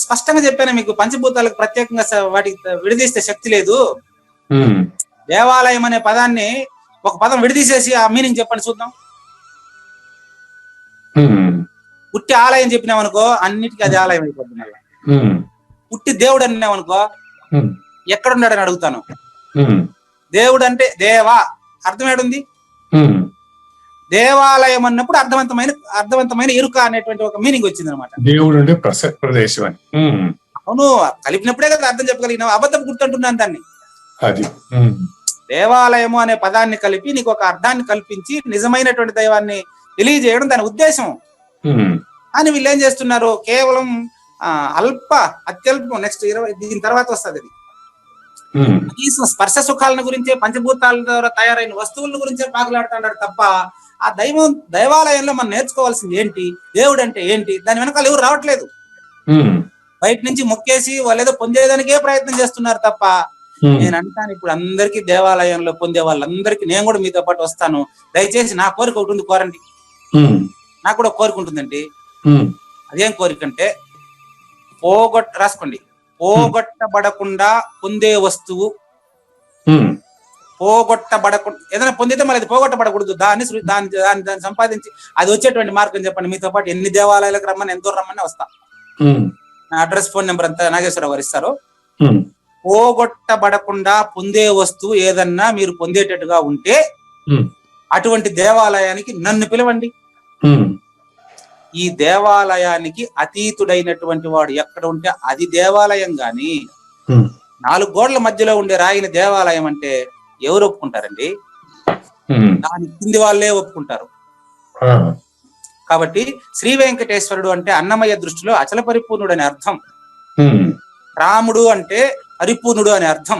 స్పష్టంగా చెప్పాను మీకు, పంచభూతాలకు ప్రత్యేకంగా వాటికి విడదీస్తే శక్తి లేదు. దేవాలయం అనే పదాన్ని ఒక పదం విడదీసేసి ఆ మీనింగ్ చెప్పండి చూద్దాం. పుట్టి ఆలయం చెప్పినామనుకో అన్నిటికీ అది ఆలయం అయిపోతున్నారు. పుట్టి దేవుడు అన్నామనుకో ఎక్కడున్నాడని అడుగుతాను. దేవుడు అంటే దేవా, అర్థం ఏడుంది? దేవాలయం అన్నప్పుడు అర్థవంతమైన ఎరుక అనేటువంటి ఒక మీనింగ్ వచ్చింది అనమాట. దేవుడు అంటే ప్రదేశం అని. అవును, కలిపినప్పుడే కదా అర్థం చెప్పగలిగిన. అబద్ధం గుర్తుంటున్నాను దాన్ని. అది దేవాలయము అనే పదాన్ని కలిపి నీకు ఒక అర్థాన్ని కల్పించి నిజమైనటువంటి దైవాన్ని తెలియజేయడం దాని ఉద్దేశం. కానీ వీళ్ళు ఏం చేస్తున్నారు, కేవలం అత్యల్పం. నెక్స్ట్ 20 దీని తర్వాత వస్తుంది అది. కనీసం స్పర్శ సుఖాలను గురించే, పంచభూతాల ద్వారా తయారైన వస్తువుల గురించే పాకులాడుతున్నాడు తప్ప ఆ దైవాలయంలో మనం నేర్చుకోవాల్సింది ఏంటి, దేవుడు అంటే ఏంటి, దాని వెనకాల ఎవరు రావట్లేదు. బయట నుంచి మొక్కేసి వాళ్ళు ఏదో పొందేదానికే ప్రయత్నం చేస్తున్నారు తప్ప. నేను అంటాను, ఇప్పుడు అందరికీ దేవాలయంలో పొందే వాళ్ళందరికీ నేను కూడా మీతో పాటు వస్తాను. దయచేసి నా కోరిక ఒకటి ఉంది, కోరండి. నాకు కూడా కోరిక ఉంటుందండి. అదేం కోరిక అంటే రాసుకోండి, పోగొట్టబడకుండా పొందే వస్తువు, పోగొట్టబడకూడదు. ఏదైనా పొందితే మళ్ళీ అది పోగొట్టబడకూడదు. దాన్ని దాన్ని సంపాదించి అది వచ్చేటువంటి మార్గం చెప్పండి. మీతో పాటు ఎన్ని దేవాలయాలకు రమ్మని, ఎంత దూరం రమ్మని వస్తా. నా అడ్రస్, ఫోన్ నెంబర్ అంతా నాగేశ్వరరావు గారు ఇస్తారు. పోగొట్టబడకుండా పొందే వస్తువు ఏదన్నా మీరు పొందేటట్టుగా ఉంటే అటువంటి దేవాలయానికి నన్ను పిలవండి. ఈ దేవాలయానికి అతీతుడైనటువంటి వాడు ఎక్కడ ఉంటే అది దేవాలయం గాని 4 గోడల మధ్యలో ఉండే రాయిన దేవాలయం అంటే ఎవరు ఒప్పుకుంటారండి? దాని కింది వాళ్ళే ఒప్పుకుంటారు. కాబట్టి శ్రీ వెంకటేశ్వరుడు అంటే అన్నమయ్య దృష్టిలో అచల పరిపూర్ణుడు అని అర్థం. రాముడు అంటే పరిపూర్ణుడు అని అర్థం.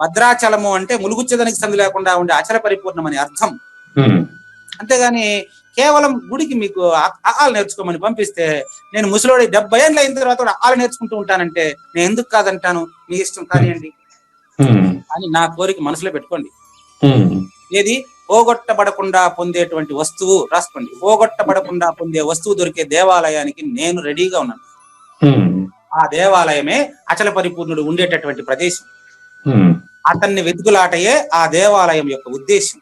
భద్రాచలము అంటే ములుగుచ్చదానికి సందు లేకుండా ఉండే అచల పరిపూర్ణం అని అర్థం. అంతేగాని కేవలం గుడికి మీకు ఆలు నేర్చుకోమని పంపిస్తే నేను ముసలోడి 70 ఏళ్ళు అయిన తర్వాత ఆలు నేర్చుకుంటూ ఉంటానంటే నేను ఎందుకు కాదంటాను? మీ ఇష్టం కానివ్వండి అని నా కోరిక మనసులో పెట్టుకోండి. ఏది పోగొట్టబడకుండా పొందేటువంటి వస్తువు రాసుకోండి. పోగొట్టబడకుండా పొందే వస్తువు దొరికే దేవాలయానికి నేను రెడీగా ఉన్నాను. ఆ దేవాలయమే అచల పరిపూర్ణుడు ఉండేటటువంటి ప్రదేశం. అతన్ని వెతుకులాటయే ఆ దేవాలయం యొక్క ఉద్దేశం.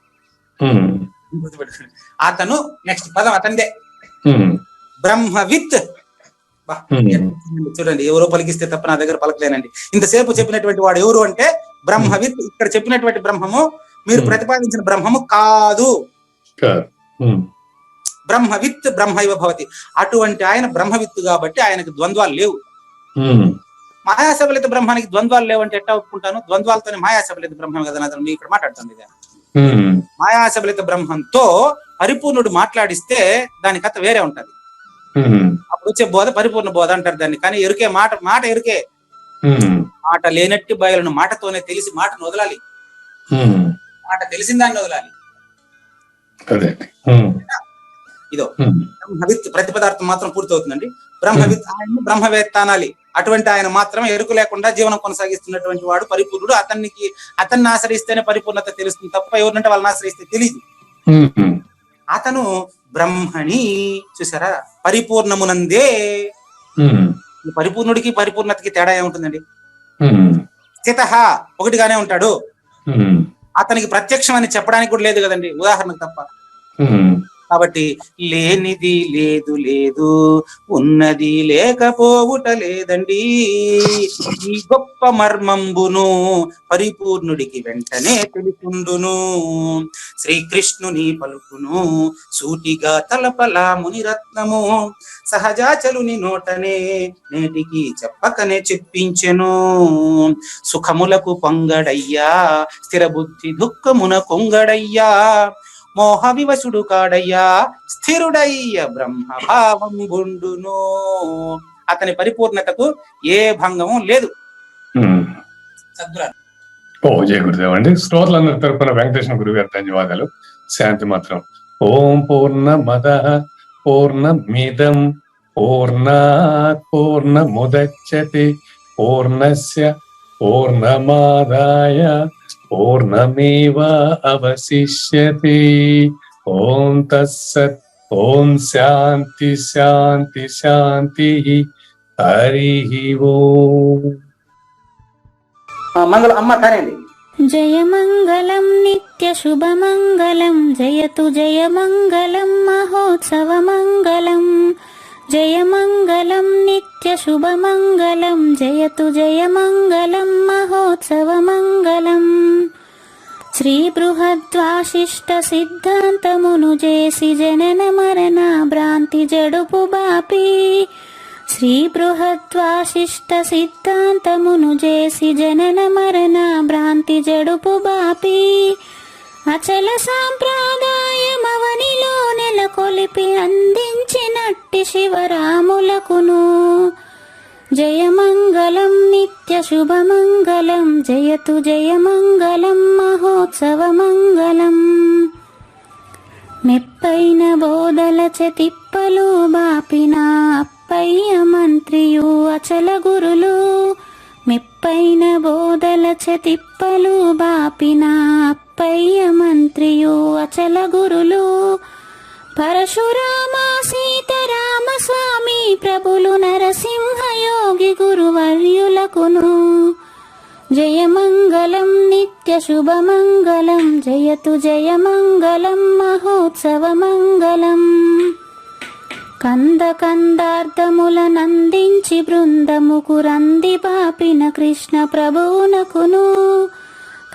అతను నెక్స్ట్ పదం అతనిదే. బ్రహ్మవిత్. చూడండి, ఎవరో పలికిస్తే తప్ప నా దగ్గర పలకలేనండి. ఇంతసేపు చెప్పినటువంటి వాడు ఎవరు అంటే బ్రహ్మవిత్. ఇక్కడ చెప్పినటువంటి బ్రహ్మము మీరు ప్రతిపాదించిన బ్రహ్మము కాదు. బ్రహ్మవిత్ బ్రహ్మైవ భవతి. అటువంటి ఆయన బ్రహ్మవిత్తు కాబట్టి ఆయనకు ద్వంద్వాలు లేవు. మాయాసబలిత బ్రహ్మానికి ద్వంద్వాలు లేవంటే ఎట్టా ఒప్పుకుంటాను? ద్వంద్వాలతోనే మాయాసబలిత బ్రహ్మం కదా మీ ఇక్కడ మాట్లాడుతుంది. మాయాసబలిత బ్రహ్మంతో పరిపూర్ణుడు మాట్లాడిస్తే దాని కథ వేరే ఉంటది. అప్పుడు వచ్చే బోధ పరిపూర్ణ బోధ అంటారు దాన్ని. కానీ ఎరుకే మాట ఎరుకే. మాట లేనట్టి బయలును మాటతోనే తెలిసి మాటను వదలాలి. మాట తెలిసిన దాన్ని వదలాలి. ఇదో బ్రహ్మవిత్ ప్రతిపదార్థం మాత్రం పూర్తవుతుందండి. బ్రహ్మవిత్ ఆయన బ్రహ్మవేత్త అనాలి. అటువంటి ఆయన మాత్రం ఎరుకు లేకుండా జీవనం కొనసాగిస్తున్నటువంటి వాడు పరిపూర్ణుడు. అతన్ని ఆశ్రయిస్తేనే పరిపూర్ణత తెలుస్తుంది తప్ప ఎవరినంటే వాళ్ళని ఆశ్రయిస్తే తెలియదు. అతను బ్రహ్మణి. చూసారా, పరిపూర్ణమునందే. పరిపూర్ణుడికి పరిపూర్ణతకి తేడా ఏముంటుందండి? స్థిత ఒకటిగానే ఉంటాడు. అతనికి ప్రత్యక్షం అని చెప్పడానికి కూడా లేదు కదండి, ఉదాహరణకు తప్ప. కాబట్టి లేనిది లేదు, లేదు ఉన్నది లేకపోవుట లేదండి. ఈ గొప్ప మర్మంబును పరిపూర్ణుడికి వెంటనే తెలుసుండును. శ్రీకృష్ణుని పలుకును సూటిగా తలపలా మునిరత్నము. సహజాచలుని నోటనే నేటికి చెప్పకనే చెప్పించెను. సుఖములకు పొంగడయ్యా, స్థిర బుద్ధి దుఃఖమున కొంగడయ్యా. మోహ వివశుడు కాడయ్యా, స్థిరుడయ్య బ్రహ్మభావం గుండును. అతని పరిపూర్ణతకు ఏ భంగము లేదు. జయ గురుదేవ్ అండి. శ్రోతలందరి తరపున వెంకటేశ్వర గురువు గారు ధన్యవాదాలు. శాంతి మాత్రం. ఓం పూర్ణమద పూర్ణమిదం పూర్ణాత్ పూర్ణముదచ్యతే పూర్ణస్య పూర్ణమాదాయ పూర్ణమేవ అవశిష్యతే. ఓం తత్సత్. ఓం శాంతి శాంతి శాంతి. హరి ఓం. మంగళం అమ్మ కానండి. జయమంగళం నిత్య శుభమంగళం జయతు జయమంగళం మహోత్సవమంగళం. జయమంగళం నిత్య శుభమంగళం జయతు జయమంగళం మహోత్సవమంగళం. శ్రీ బృహద్వాశిష్ట సిద్ధాంతమును చేసి జనన మరణ భ్రాంతి జడుపు బాపి. శ్రీ బృహద్వాశిష్ట సిద్ధాంతమును చేసి జనన మరణ భ్రాంతి జడుపు బాపి. అచల సాంప్రదాయమవనిలో నెలకొలిపి అందించినట్టి శివరాములకును. జయమంగళం నిత్య శుభమంగళం జయతు జయమంగళం మహోత్సవమంగళం. మెప్పైన బోధల తిప్పలు బాపిన అప్పయ్య మంత్రియు అచల గురులు. మెప్పైన బోధల తిప్పలు బాపిన అప్పయ్య మంత్రియు అచల గురులు. పరశురామ సీతారామ స్వామి ప్రభులు నరసింహయోగి గురువర్యులకును. జయమంగళం నిత్యశుభమంగళం జయతు జయమంగళం మహోత్సవమంగళం. కందార్థములనందించి బృందముకు రంది పాపిన కృష్ణ ప్రభువునకును.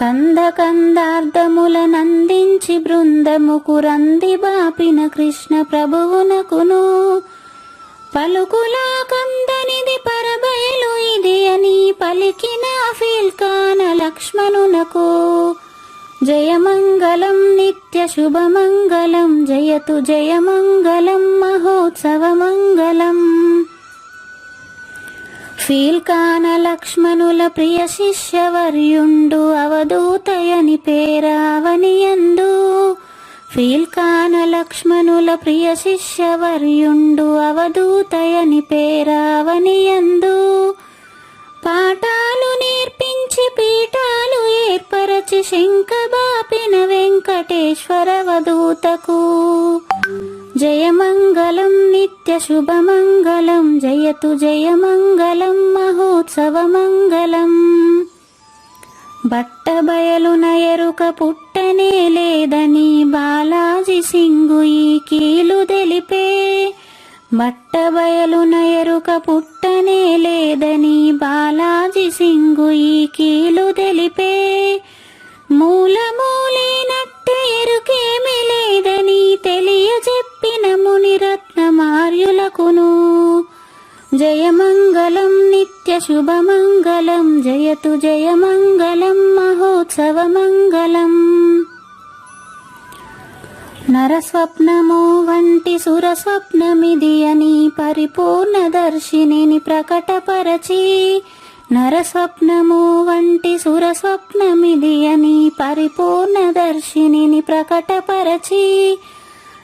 కందార్థములనందించి బృందముకు రంది బాపిన కృష్ణ ప్రభువునకును. పలుకులా కందనిది పరబయలు ఇది అని పలికిన ఫీల్కాన లక్ష్మణునకు. జయమంగళం నిత్యశుభమంగళం జయతు జయమంగళం మహోత్సవమంగళం. ఫీల్కాన లక్ష్మణుల ప్రియ శిష్యవర్యుండు అవధూతయని పేరావనియందు. ఫీల్కాన లక్ష్మణుల ప్రియ శిష్యవర్యుండు అవధూతయని పేరావనియందు. పాఠాలు నేర్పించి పీఠాలు ఏర్పరచి శంఖబాపిన వెంకటేశ్వర వధూతకు. జయమంగళం నిత్యశుభమంగళం జయతు జయమంగళం మహోత్సవమంగళం. బట్టబయలున ఎరుక పుట్టనే లేదని బాలాజీ సింగు ఈ కీలు తెలిపే. బట్టబయలున ఎరుక పుట్టనే లేదని బాలాజీ సింగు ఈ కీలు తెలిపే. మూలమూలేనట్టు ఎరుకేమి లేదని తెలియజెప్పిన మునిరత్నమార్యులకును. జయమంగళం నిత్యశుభమంగళం జయతు జయమంగళం మహోత్సవమంగళం. నరస్వప్నము వంటి సురస్వప్నమిది అని పరిపూర్ణ దర్శినిని ప్రకటపరచి. నరస్వప్నము వంటి సురస్వప్నమిది అని పరిపూర్ణ దర్శినిని ప్రకటపరచి.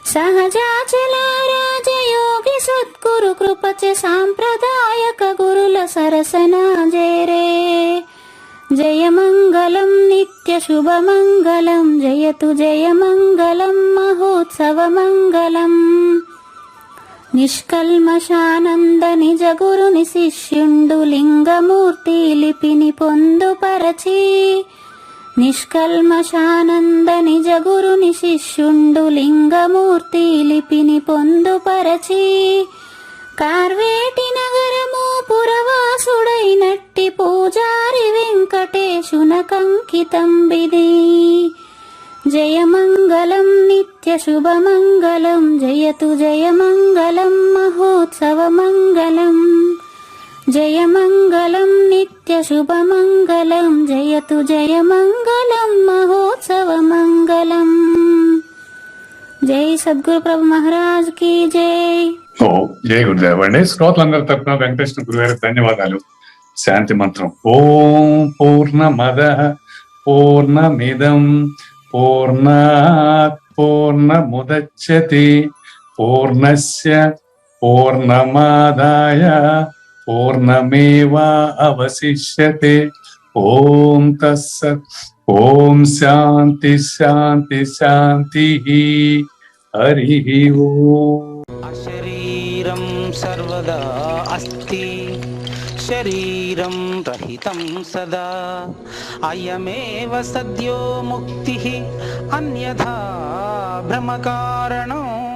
సహజాచల రాజయోగి సద్గురు కృపచే సాంప్రదాయక గురుల సరసనాజేరే. జయమంగళం నిత్యశుభమంగళం జయతు జయమంగళం మహోత్సవమంగళం. నిష్కల్మషానంద నిజ గురుని శిష్యుండు లింగమూర్తి లిపిని పొందుపరచి. నిష్కల్మషానంద నిజ గురుని శిష్యుండు లింగమూర్తి లిపిని పొందుపరచి. కార్వేటి నగరము పురవాసుడైనట్టి పూజారి వెంకటేశునకంకితం బిది. జయమంగళం నిత్యశుభమంగళం జయతు జయమంగళం మహోత్సవమంగళం. జయమంగళం నిత్యశుభమంగళం జయతు జయమంగళం మహోత్సవమంగళం. జై సద్గురు ప్రభు మహారాజ్ కి జై. ఓ జై గురుదేవ్ అండి. శ్రోతలందరి తరపున వెంకటేశ్వర గురుగారి ధన్యవాదాలు. శాంతి మంత్రం. ఓం పూర్ణమద పూర్ణమిదం పూర్ణాత్ పూర్ణముదచ్యతే పూర్ణస్య పూర్ణమాదాయ పూర్ణమేవా అవశిష్యతే. ఓం తస్సత్. ఓం శాంతి శాంతి శాంతి. హరి ఓం. అశరీరం సర్వదా అస్తి శరీరం రహితం సదా. అయమేవ సద్యో ముక్తి అన్యథా భ్రమకారణో